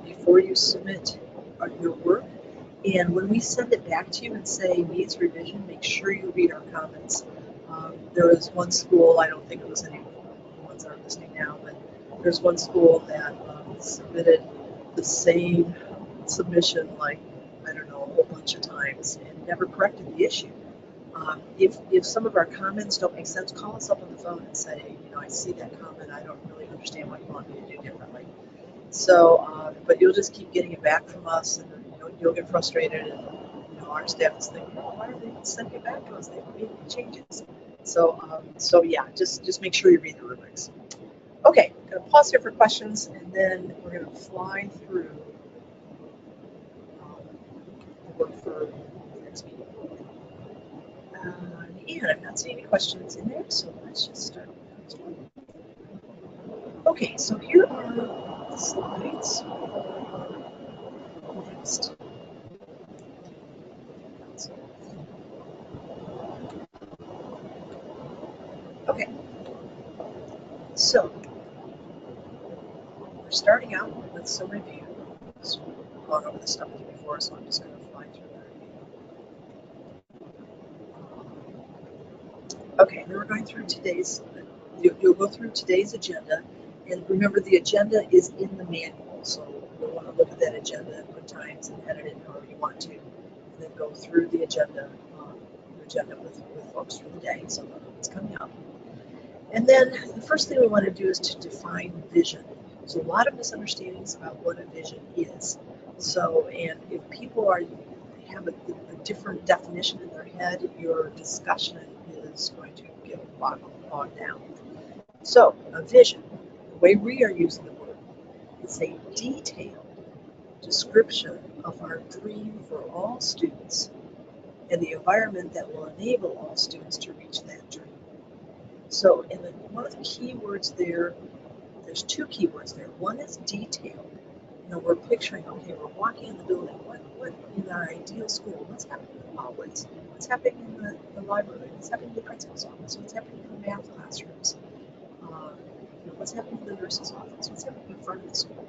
before you submit your work. And when we send it back to you and say needs revision, make sure you read our comments. There was one school, I don't think it was any of the ones that are listening now, but there's one school that submitted the same submission, like, I don't know, a whole bunch of times and never corrected the issue. If some of our comments don't make sense, call us up on the phone and say, you know, I see that comment, I don't really understand what you want me to do differently. So, but you'll just keep getting it back from us, and you'll get frustrated, and our staff is thinking, oh, why are they sending it back to us? They haven't made any changes. So yeah, just make sure you read the rubrics. Okay, I'm going to pause here for questions, and then we're going to fly through the work for the next meeting. And I'm not seeing any questions in there, so let's just start with the next one. Okay, so here are the slides for next. Okay, so we're starting out with some review. So we've gone over this stuff with you before, so I'm just going to fly through the review. Okay, then we're going through today's, you'll go through today's agenda, and remember the agenda is in the manual, so you'll want to look at that agenda at good times and edit it however you want to, and then go through the agenda with folks for the day, so it's coming up. And then the first thing we want to do is to define vision. So a lot of misunderstandings about what a vision is. So, and if people have a different definition in their head, your discussion is going to get bogged down. So, a vision, the way we are using the word, is a detailed description of our dream for all students and the environment that will enable all students to reach that dream. So, one of the key words there, there's two key words there. One is detailed. We're picturing, okay, we're walking in the building. What in our ideal school? What's happening in the hallways? What's happening in the library? What's happening in the principal's office? What's happening in the math classrooms? What's happening in the nurse's office? What's happening in front of the school?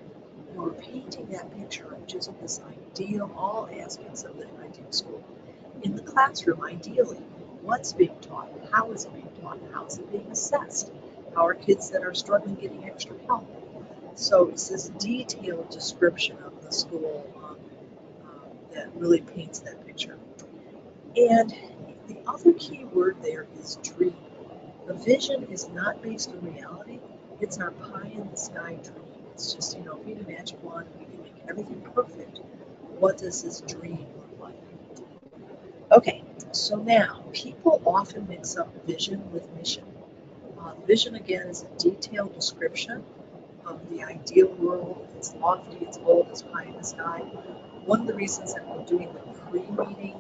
We're painting that picture of just this ideal, all aspects of the ideal school. In the classroom, ideally, what's being taught? How is it being taught? How is it being assessed? How are kids that are struggling getting extra help? So it's this detailed description of the school that really paints that picture. And the other key word there is dream. A vision is not based on reality. It's our pie in the sky dream. It's just, if we had a magic wand and we can make everything perfect, what does this dream look like? Okay, so now people often mix up vision with mission. Vision, again, is a detailed description of the ideal world. It's lofty, it's bold, it's pie in the sky. One of the reasons that we're doing the pre-meeting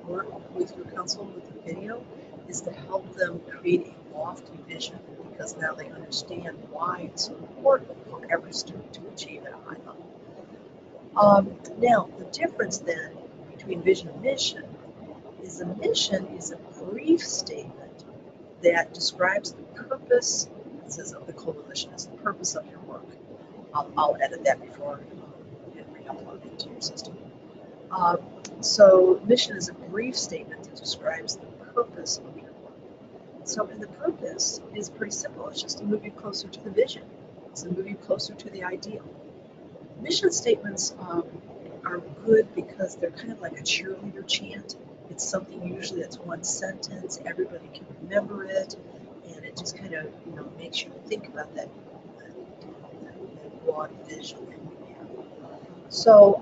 work with your council with the video is to help them create a lofty vision, because now they understand why it's so important for every student to achieve at a high level. Now, the difference then between vision and mission is a mission is a brief statement that describes the purpose, it says of the coalition, is the purpose of your work. I'll edit that before you re-upload it to your system. So mission is a brief statement that describes the purpose of your work. So, and the purpose is pretty simple. It's just to move you closer to the vision. It's to move you closer to the ideal. Mission statements are good because they're kind of like a cheerleader chant. It's something usually that's one sentence, everybody can remember it, and it just kind of makes you think about that broad vision that you have. So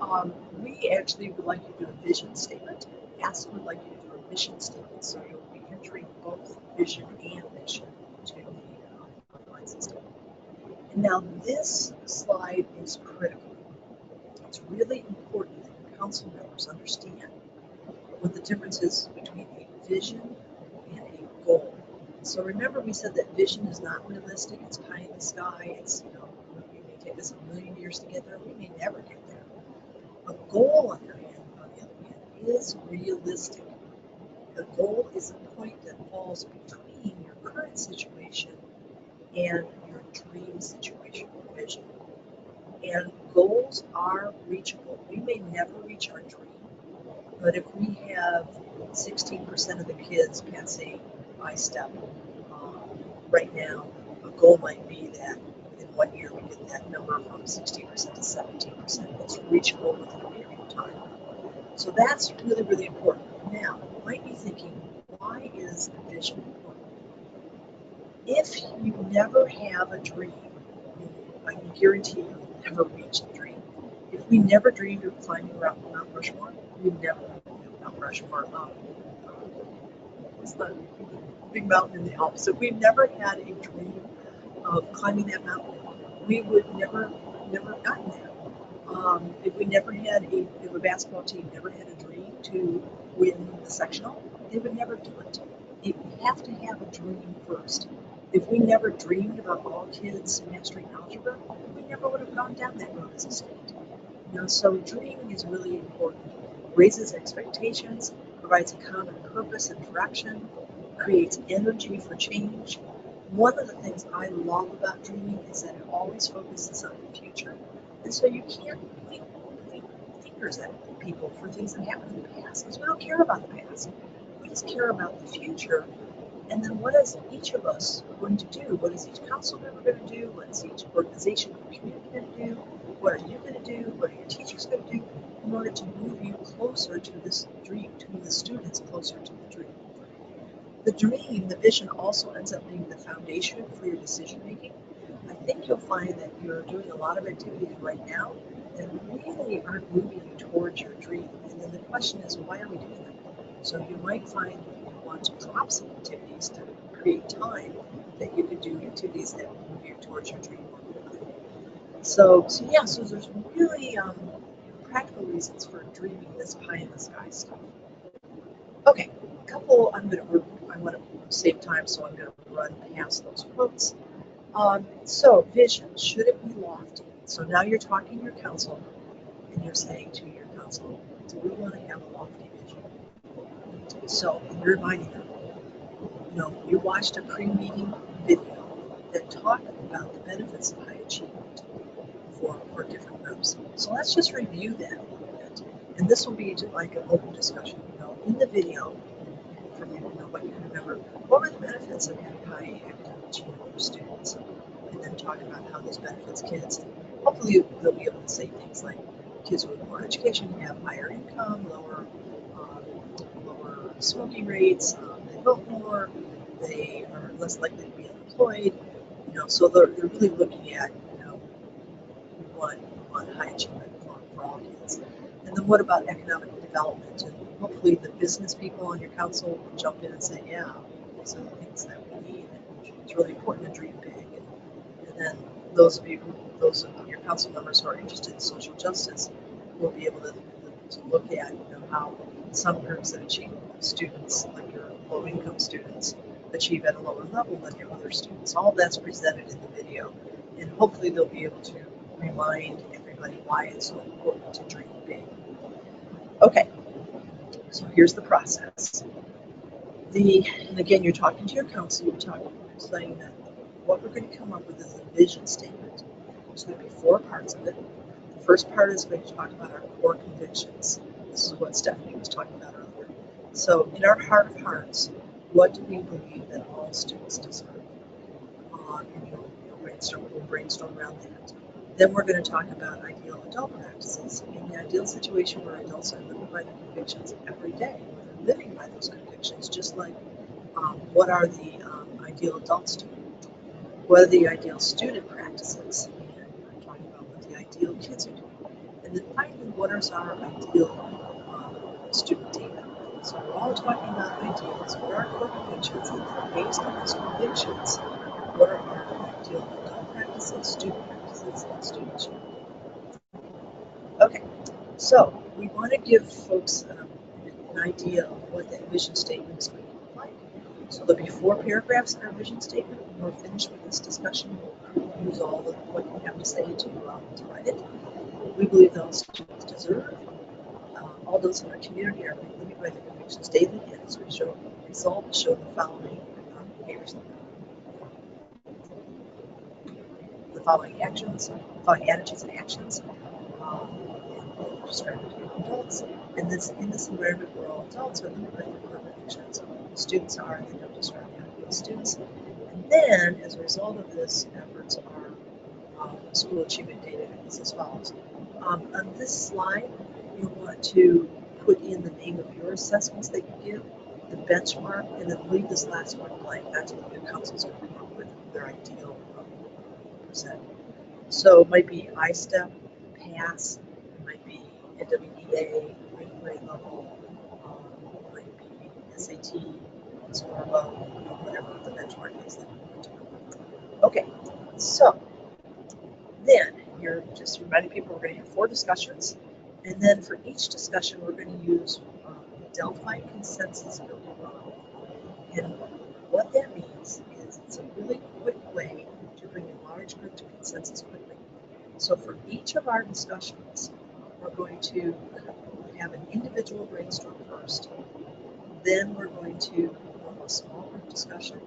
we actually would like you to do a vision statement. ASAI would like you to do a mission statement, so you'll be entering both vision and mission to the online system. And now this slide is critical. It's really important that your council members understand what the difference is between a vision and a goal. So remember, we said that vision is not realistic. It's pie in the sky. It's, it may take us a million years to get there. We may never get there. A goal, on the other hand, is realistic. The goal is a point that falls between your current situation and your dream situation or vision. And goals are reachable. We may never reach our dream, but if we have 16% of the kids passing by step right now, a goal might be that in 1 year we get that number from 16% to 17%. It's reachable within a period of time. So that's really, really important. Now, you might be thinking, why is vision important? If you never have a dream, I can guarantee you we'll never reach the dream. If we never dreamed of climbing around Mount Rushmore, we never Mount Rushmore. What's the big mountain in the Alps? If we never had a dream of climbing that mountain, we would never gotten there. If we never had if a basketball team never had a dream to win the sectional, they would never do it. You have to have a dream first. If we never dreamed about all kids mastering algebra, we never would have gone down that road as a state. So dreaming is really important. Raises expectations, provides a common purpose and direction, creates energy for change. One of the things I love about dreaming is that it always focuses on the future. And so you can't point fingers at people for things that happened in the past, because we don't care about the past. We just care about the future. And then what is each of us going to do? What is each council member going to do? What is each organization or community going to do? What are you going to do? What are your teachers going to do in order to move you closer to this dream, to move the students closer to the dream? The dream, the vision, also ends up being the foundation for your decision making. I think you'll find that you're doing a lot of activities right now that really aren't moving you towards your dream. And then the question is, why are we doing them? So you might find that you want to drop some activities to create time that you could do activities that move you towards your dream more quickly. So there's really practical reasons for dreaming this pie in the sky stuff. Okay, I want to save time, so I'm going to run past those quotes. So vision, should it be lofty? So now you're talking to your council, and you're saying to your council, do we want to have a lofty vision? So you're reminding them, you watched a pre-meeting video that talked about the benefits of high achievement for different groups. So let's just review that a little bit. And this will be like an open discussion. In the video, for you to know what you can remember, what were the benefits of having high academic achievement for students? And then talk about how those benefits kids. Hopefully they'll be able to say things like kids with more education have higher income, lower smoking rates, they vote more, they are less likely to be unemployed. So they're really looking at one high achievement for all kids. And then what about economic development? And hopefully the business people on your council will jump in and say, yeah, these are the things that we need. It's really important to dream big. And then those of your council members who are interested in social justice will be able to look at how some groups that achieve students, like your low-income students, achieve at a lower level than your other students. All that's presented in the video. And hopefully they'll be able to remind everybody why it's so important to dream big. Okay, so here's the process. And again, you're talking to your council, you're saying that what we're going to come up with is a vision statement. There's going to be 4 parts of it. The first part is going to talk about our core convictions. This is what Stephanie was talking about earlier. So in our heart of hearts, what do we believe that all students deserve? And we'll brainstorm around that. Then we're going to talk about ideal adult practices. In the ideal situation where adults are living by their convictions every day, they're living by those convictions, just like what are the ideal adults doing? What are the ideal student practices? And we're talking about what the ideal kids are doing. And then finally, what is our ideal student data? So we're all talking about ideals, what are our core convictions, and then based on those convictions, what are our ideal adult practices, student practices, and student achievement? Okay, so we want to give folks an idea of what that vision statement is going to look like. So there'll be 4 paragraphs in our vision statement. When we're finished with this discussion, we'll use all of what you have to say to write it. We believe that all students deserve. All those in our community are living by their convictions daily, and as a result, show the following behaviors, the following attitudes and actions. Describe it to adults. And in this environment where all adults are living by their core convictions, students are, they don't describe the students. And then, as a result of this, efforts are school achievement data is as follows. On this slide, you want to put in the name of your assessments that you give, the benchmark, and then leave this last one blank. That's what your council's going to come up with their ideal percent. So it might be ISTEP, PASS, it might be NWEA, grade level, it might be SAT, score above, whatever the benchmark is that you want to do. Okay, so then you're just reminding people we're going to have 4 discussions, and then for each discussion we're going to use Delphi consensus building model. And what that means is it's a really quick way to bring a large group to consensus quickly. So for each of our discussions, we're going to have an individual brainstorm first. Then we're going to have a small group discussion.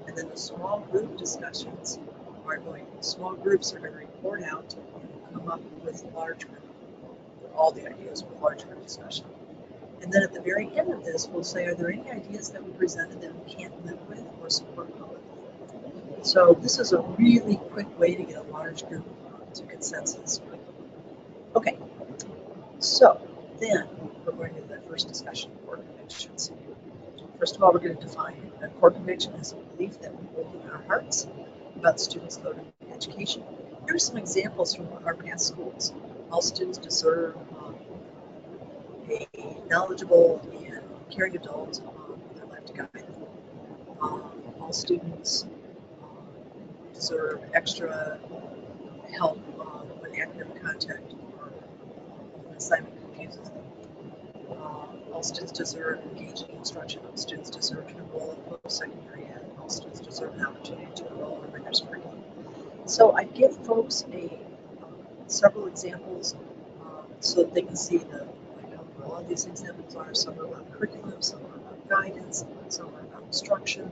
And then the small group discussions small groups are going to report out and come up with large group, all the ideas for large group discussion. And then at the very end of this, we'll say, are there any ideas that we presented that we can't live with or support publicly? So this is a really quick way to get a large group to consensus quickly. Okay, so then we're going to the first discussion, core convictions. First of all, we're going to define a core conviction as a belief that we hold in our hearts about students' learning and education. Here are some examples from our past schools. All students deserve a knowledgeable and caring adult in their life to guide them. All students deserve extra help when academic content or an assignment confuses them. All students deserve engaging instruction. All students deserve to enroll in post-secondary ed. All students deserve an opportunity to enroll in rigorous curriculum. So I give folks several examples so that they can see how broad these examples are. Some are about curriculum, some are about guidance, some are about instruction,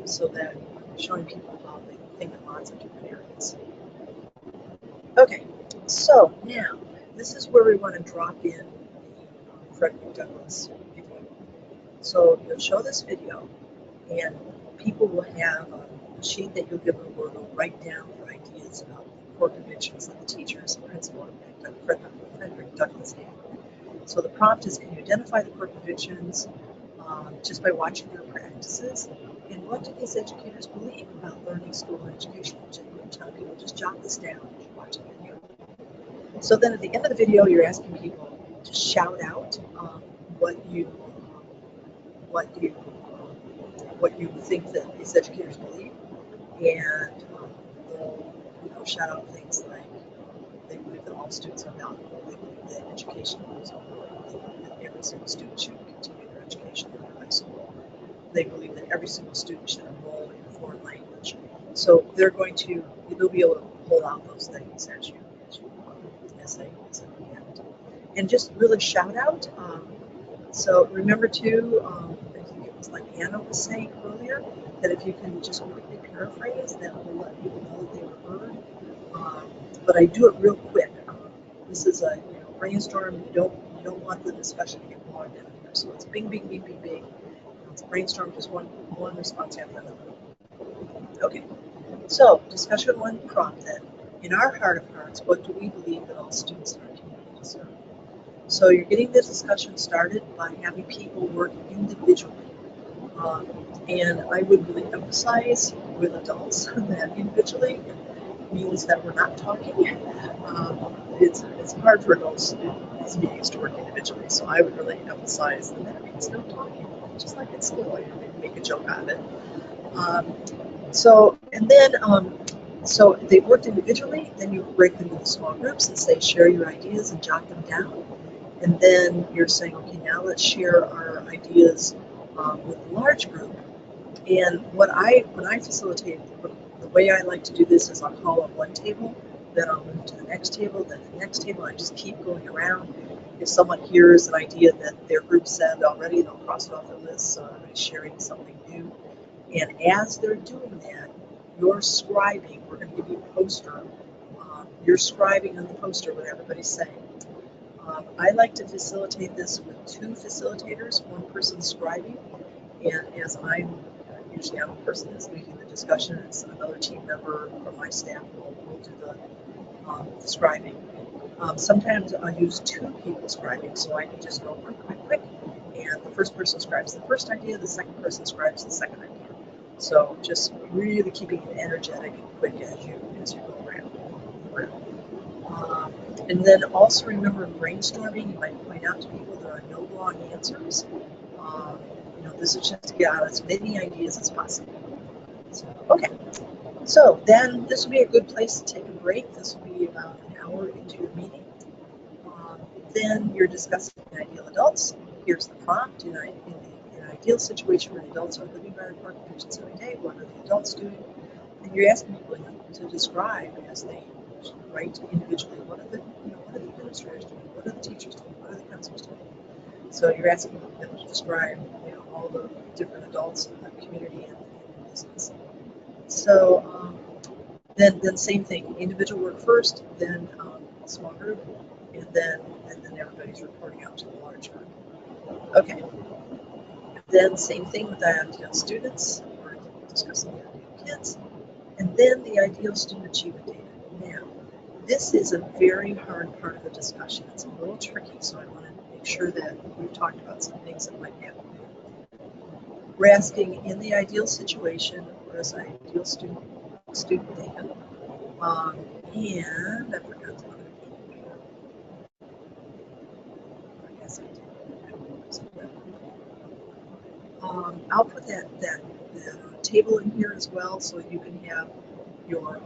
so that I'm showing people how they think in lots of different areas. Okay, so now this is where we want to drop in the Frederick Douglass video. So you'll show this video, and people will have a sheet that you'll give them where they'll write down their ideas about the core convictions that the teachers and principal at Frederick Douglass had. So the prompt is, can you identify the core convictions just by watching their practices? And what do these educators believe about learning, school, and education? I'm telling people, just jot this down as you watch the video. So then at the end of the video, you're asking people to shout out what you think that these educators believe, and they'll shout out things like they believe that all students are valuable, they believe that education is important, they believe that every single student should continue their education in their high school, they believe that every single student should enroll in a foreign language. So they'll be able to pull out those things as they react. And just really shout out. So remember too, I think it was like Anna was saying earlier, that if you can just quickly paraphrase, that will let people know that they were heard. But I do it real quick. This is a brainstorm. You don't want the discussion to get bogged down here. So it's bing, bing, bing, bing, bing. It's brainstorm, just one response after another. Okay. So discussion 1 prompt then. In our heart of hearts, what do we believe that all students in our community deserve? So you're getting the discussion started by having people work individually. And I would really emphasize with adults that individually means that we're not talking. It's hard for adults in these meetings to work individually, so I would really emphasize that means no talking, just like at school. I make a joke out of it. So they worked individually, then you break them into small groups and say, share your ideas and jot them down. And then you're saying, okay, now let's share our ideas with a large group. And when I facilitate, the way I like to do this is I'll call up one table, then I'll move to the next table, then the next table. I just keep going around. If someone hears an idea that their group said already, they'll cross it off their list, so everybody's sharing something new. And as they're doing that, you're scribing. We're going to give you a poster. You're scribing on the poster what everybody's saying. I like to facilitate this with 2 facilitators, one person scribing, and as usually I'm the person that's leading the discussion, it's another team member from my staff will do the scribing. Sometimes I use 2 people scribing, so I can just go quick, and the first person scribes the first idea, the second person scribes the second idea. So just really keeping it energetic and quick as you go around. And then also remember brainstorming. You might point out to people there are no wrong answers. This is just to get out as many ideas as possible. So, okay. So then this will be a good place to take a break. This will be about an hour into your meeting. Then you're discussing ideal adults. Here's the prompt. In an ideal situation where adults are living by required conditions every day, what are the adults doing? And you're asking people to describe as they write individually, what are the administrators doing? What are the teachers doing? What are the counselors doing? So you're asking them to describe all the different adults in the community and in business. So then same thing, individual work first, then small group, and then everybody's reporting out to the large group. Okay. Then same thing with the ideal students. We're discussing the ideal kids, and then the ideal student achievement data. Now, this is a very hard part of the discussion. It's a little tricky, so I want to make sure that we've talked about some things that might happen. We're asking, in the ideal situation, what is ideal student data? And I forgot to put it here. I guess I did. I'll put that table in here as well, so you can have your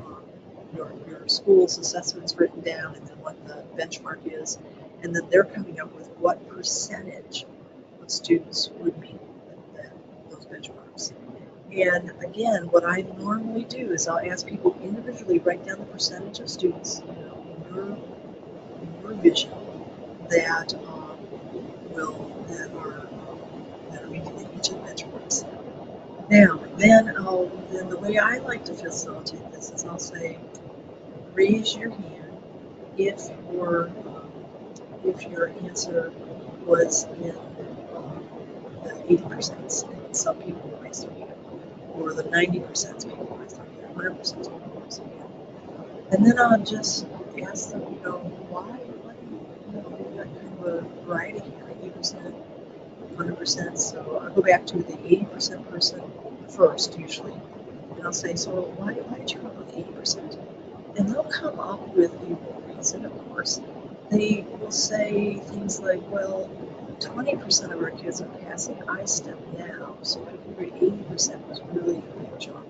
school's assessments written down, and then what the benchmark is, and then they're coming up with what percentage of students would meet those benchmarks. And again, what I normally do is I'll ask people individually write down the percentage of students, in your vision that are meeting each of the benchmarks. Now, then the way I like to facilitate this is I'll say, raise your hand if your answer was in the 80%. Some people raise their hand, or the 90% people raise their hand, 100% people raise their hand. And then I'll just ask them, why? We've got kind of a variety here, 80%, 100%. So I'll go back to the 80% person first, usually. And I'll say, so why did you come up with 80%? And they'll come up with a reason, of course. They will say things like, well, 20% of our kids are passing I-STEM now, so I figured 80% was really a big jump.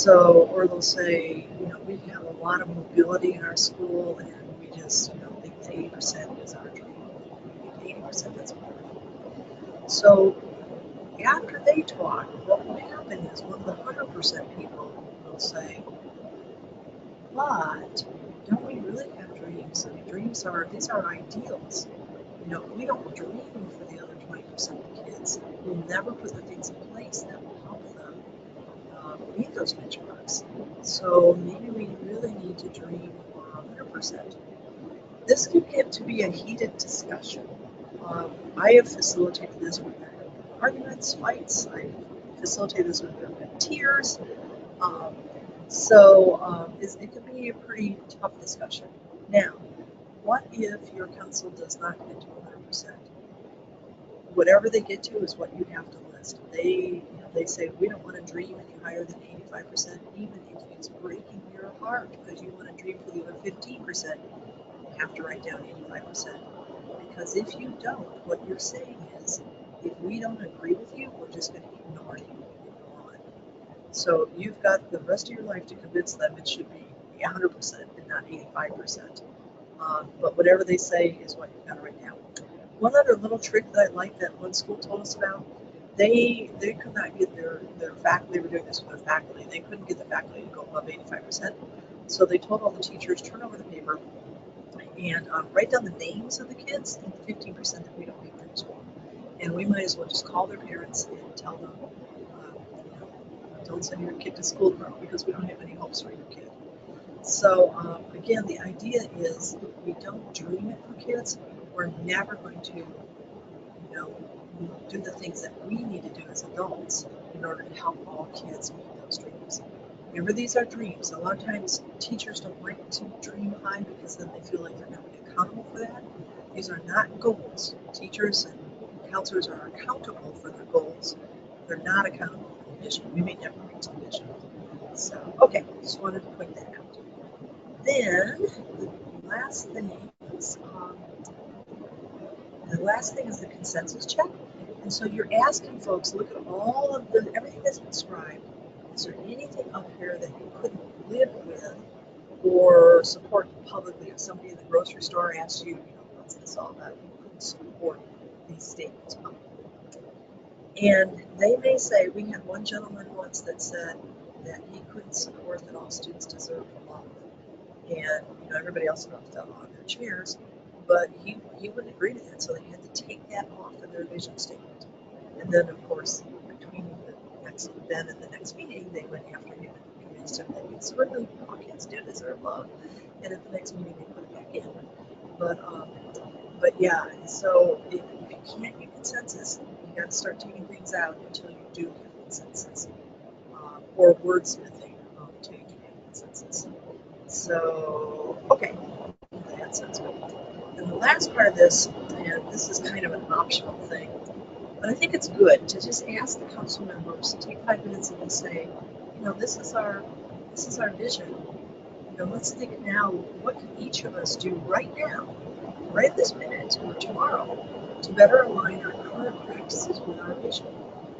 Or they'll say, we have a lot of mobility in our school, and we just, think that 80% is our dream. We need 80%, that's wonderful. So after they talk, what will happen is one of the 100% people will say, but don't we really have dreams? I mean, these are ideals. We don't dream for the other 20% of the kids. We never put the things in place that will help them meet those benchmarks. So maybe we really need to dream for 100%. This can get to be a heated discussion. I have facilitated this with arguments, fights. I facilitated this with tears. It can be a pretty tough discussion. Now, what if your council does not get to 100%? Whatever they get to is what you have to list. They say, we don't want to dream any higher than 85%, even if it's breaking your heart because you want to dream for the other 15%. You have to write down 85%. Because if you don't, what you're saying is, if we don't agree with you, we're just going to ignore you and go on. So you've got the rest of your life to convince them it should be 100% and not 85%. But whatever they say is what you've got to write down. One other little trick that I like that one school told us about, they could not get their faculty, they were doing this with their faculty, they couldn't get the faculty to go above 85%. So they told all the teachers, turn over the paper and write down the names of the kids and the 15% that we don't make dreams for. And we might as well just call their parents and tell them, don't send your kid to school tomorrow because we don't have any hopes for your kid. So again, the idea is if we don't dream it for kids, we're never going to, do the things that we need to do as adults in order to help all kids meet those dreams. Remember, these are dreams. A lot of times teachers don't like to dream high because then they feel like they're not accountable for that. These are not goals. Teachers and counselors are accountable for their goals. They're not accountable for the vision. We may never reach the vision. So, okay, just wanted to point that out. then the last thing is the consensus check. And so you're asking folks, look at all of everything that's been described. Is there anything up here that you couldn't live with or support publicly? If somebody in the grocery store asks you, what's this all about? You couldn't support these statements publicly. And they may say, we had one gentleman once that said that he couldn't support that all students deserve love. And everybody else about fell on their chairs, but he wouldn't agree to that, so they had to take that off of their vision statement. And then, of course, between then and the next meeting, they went after him and convinced him that certainly all kids do deserve love. And at the next meeting, they put it back in. But yeah, so if you can't get consensus, you got to start taking things out until you do get consensus, or wordsmithing until you do get consensus. So, okay, that sounds good. And the last part of this, and this is kind of an optional thing, but I think it's good to just ask the council members to take 5 minutes and just say, this is our vision. Let's think now, what can each of us do right now, right this minute or tomorrow, to better align our current practices with our vision?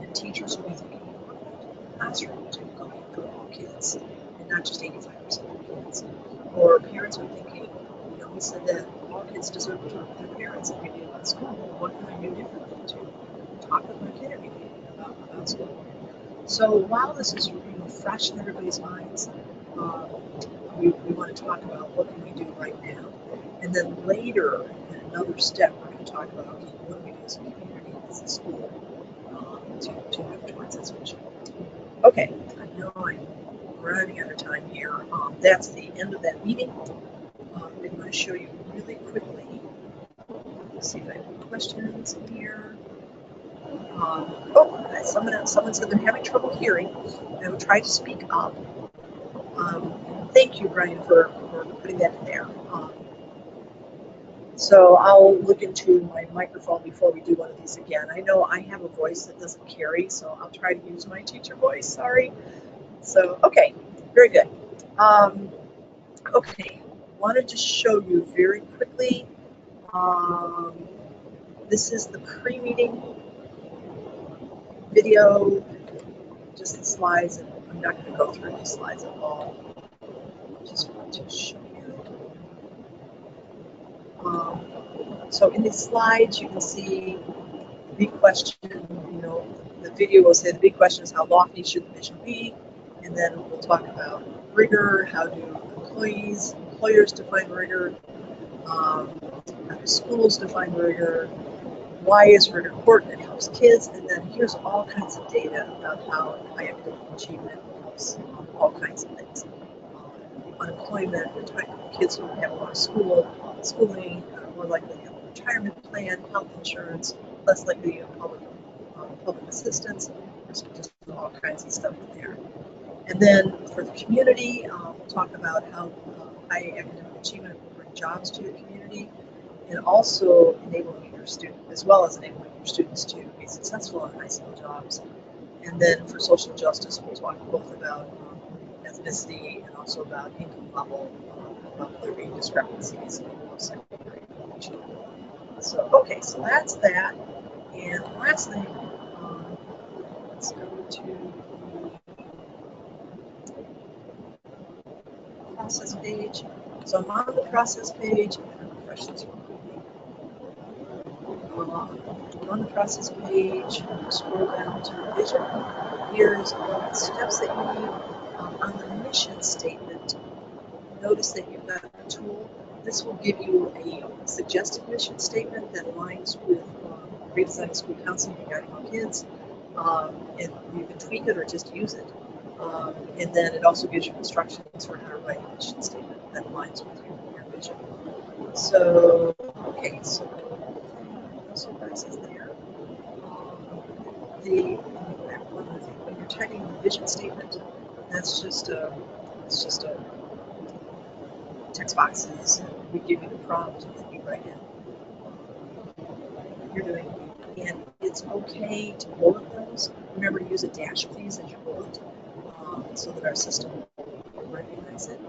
And teachers will be thinking about the classroom to going for all kids, and not just 85% of kids. Or parents are thinking, we said that all kids deserve to talk to their parents every day about school. What can I do differently to talk with my kid every day about school? So while this is fresh in everybody's minds, we want to talk about what can we do right now. And then later, in another step, we're going to talk about, okay, what do we do as a community, as a school, to move towards this vision. Okay, I know I'm running out of time here. That's the end of that meeting. I'm going to show you really quickly. Let's see if I have any questions here. Someone said they're having trouble hearing. I will try to speak up. Thank you, Brian, for putting that in there. So I'll look into my microphone before we do one of these again. I know I have a voice that doesn't carry, so I'll try to use my teacher voice. Sorry. So, okay, very good. Okay, wanted to show you very quickly. This is the pre-meeting video, just the slides, and I'm not going to go through these slides at all. I just want to show you. So in these slides, you can see the big question, the video will say the big question is how lofty should the vision be? And then we'll talk about rigor, how do employers define rigor, how do schools define rigor, why is rigor important? It helps kids, and then here's all kinds of data about how high academic achievement helps all kinds of things. Unemployment, kids who have a lot of schooling, more likely to have a retirement plan, health insurance, less likely to have public assistance. There's just all kinds of stuff in there. And then for the community, we'll talk about how high academic achievement will bring jobs to your community, and also enabling your students, as well as enabling your students to be successful in high school jobs. And then for social justice, we'll talk both about ethnicity and also about income level, about there being discrepancies in post-secondary education. So, okay, so that's that. And the last thing, let's go to the process page. So I'm on the process page. I'm going to refresh this one quickly. I'm on the process page. Scroll down to revision. Here's all the steps that you need. On the mission statement, notice that you've got a tool. This will give you a suggested mission statement that aligns with redesign school counseling regarding all kids. And you can tweak it or just use it. And then it also gives you instructions for how to write a mission statement that aligns with your vision. So, okay, so no surprises there. When you're typing the vision statement, that's just a text boxes. We give you the prompt and you write in what you're doing. And it's okay to bullet those. Remember to use a dash, please, as your bullet, so that our system will recognize it.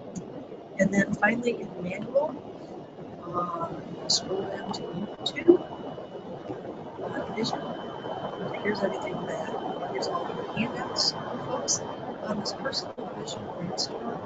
And then finally in the manual, scroll down to YouTube, vision. Here's everything here's all your handouts, folks, on this personal vision brainstorm.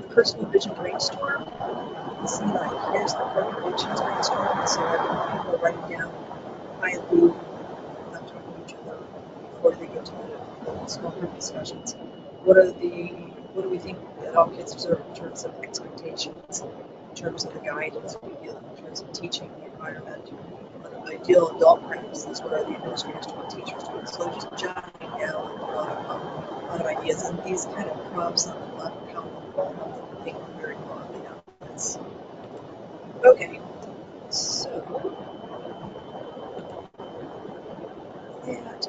Personal vision brainstorm. You see, like, here's the perfect visions brainstorm. So people are writing down quietly, not talking to each other before they get to the small group discussions. What do we think that all kids deserve in terms of expectations, in terms of the guidance we give, in terms of teaching the environment, ideal adult practices, what are the administrators doing, teachers doing? So just jotting down a lot of ideas, and these kind of prompts on the left column think very broadly on this. Okay, so that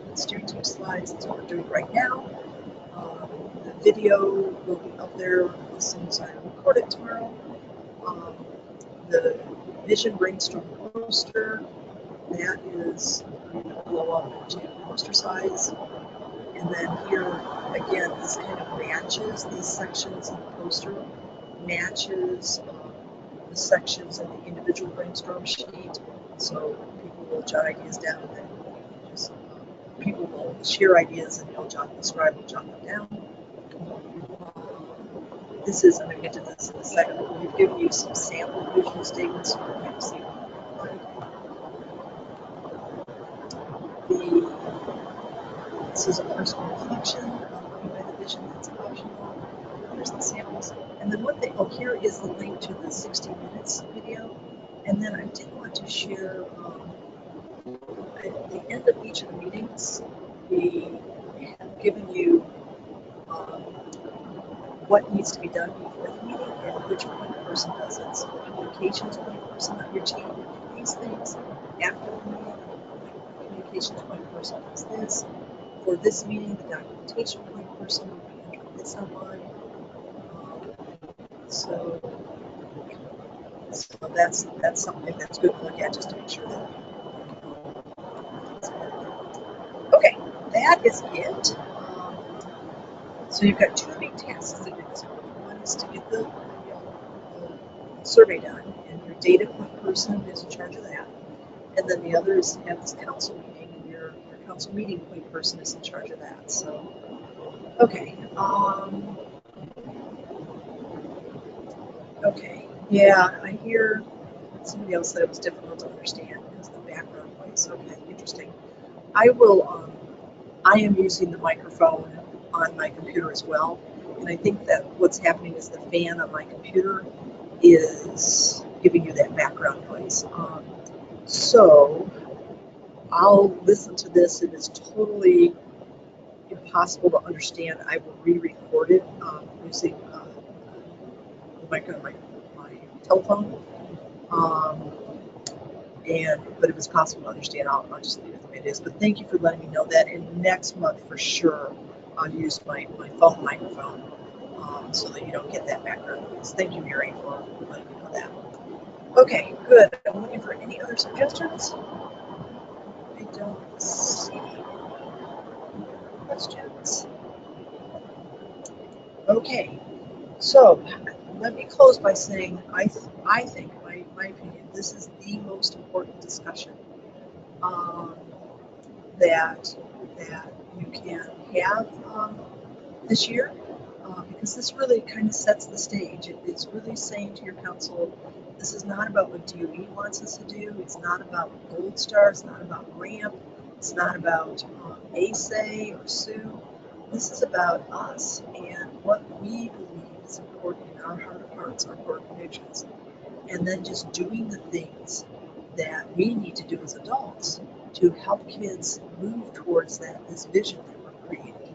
let's do 2 slides. That's what we're doing right now. The video will be up there as soon as I record it tomorrow. The vision brainstorm poster, that is going to blow up into poster size. And then here, again, this kind of matches these sections in the poster, matches the sections in the individual brainstorm sheet. So people will jot ideas down, and then just people will share ideas, and the scribe will jot them down. This is, I'm going to get to this in a second, but we've given you some sample vision statements so you can kind of see what they look like. This is a personal reflection looking by the vision, that's optional. There's the samples. And then one thing, here is the link to the 60 minutes video. And then I did want to share, at the end of each of the meetings, we have given you what needs to be done before the meeting and which point person does it. So the communications point person on your team does these things. After the meeting, the communications point person does this. For this meeting, the documentation point person will be entering this online. So that's something that's good to look at just to make sure that. Okay, that is it. So you've got 2 big tasks to do this week. One is to get the survey done, and your data point person is in charge of that. And then the other is to have this council meeting, and your council meeting point person is in charge of that. So, okay. Okay. Yeah, I hear somebody else said it was difficult to understand because the background noise. Okay, interesting. I am using the microphone on my computer as well, and I think that what's happening is the fan on my computer is giving you that background noise. So I'll listen to this. It is totally impossible to understand. I will re-record it using my telephone. But if it's possible to understand, I'll just leave it the way it is. But thank you for letting me know that. And next month, for sure, I'll use my phone microphone so that you don't get that background noise. Thank you, Mary, for letting me know that. Okay, good. I'm looking for any other suggestions. I don't see any questions. Okay, so let me close by saying I think, my opinion, this is the most important discussion that you can have this year, because this really kind of sets the stage. It is really saying to your council, this is not about what DOE wants us to do. It's not about Gold Star. It's not about RAMP. It's not about ASAI or SUE. This is about us and what we believe is important in our heart of hearts, our core convictions, and then just doing the things that we need to do as adults to help kids move towards this vision that we're creating.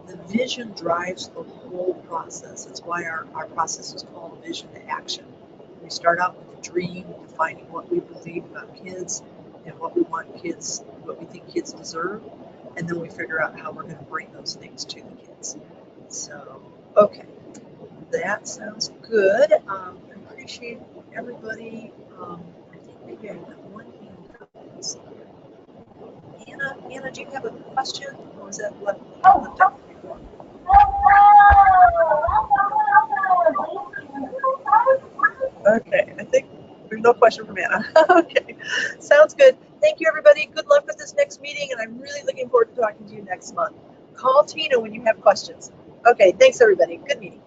The vision drives the whole process. That's why our process is called Vision to Action. We start out with a dream, defining what we believe about kids and what we want kids, what we think kids deserve, and then we figure out how we're going to bring those things to the kids. So, okay, that sounds good. I appreciate everybody. I think maybe I got one hand up. Let's see here. Anna, do you have a question, or was that left out before? Okay, I think there's no question from Anna. Okay, sounds good. Thank you, everybody. Good luck with this next meeting, and I'm really looking forward to talking to you next month. Call Tina when you have questions. Okay, thanks, everybody. Good meeting.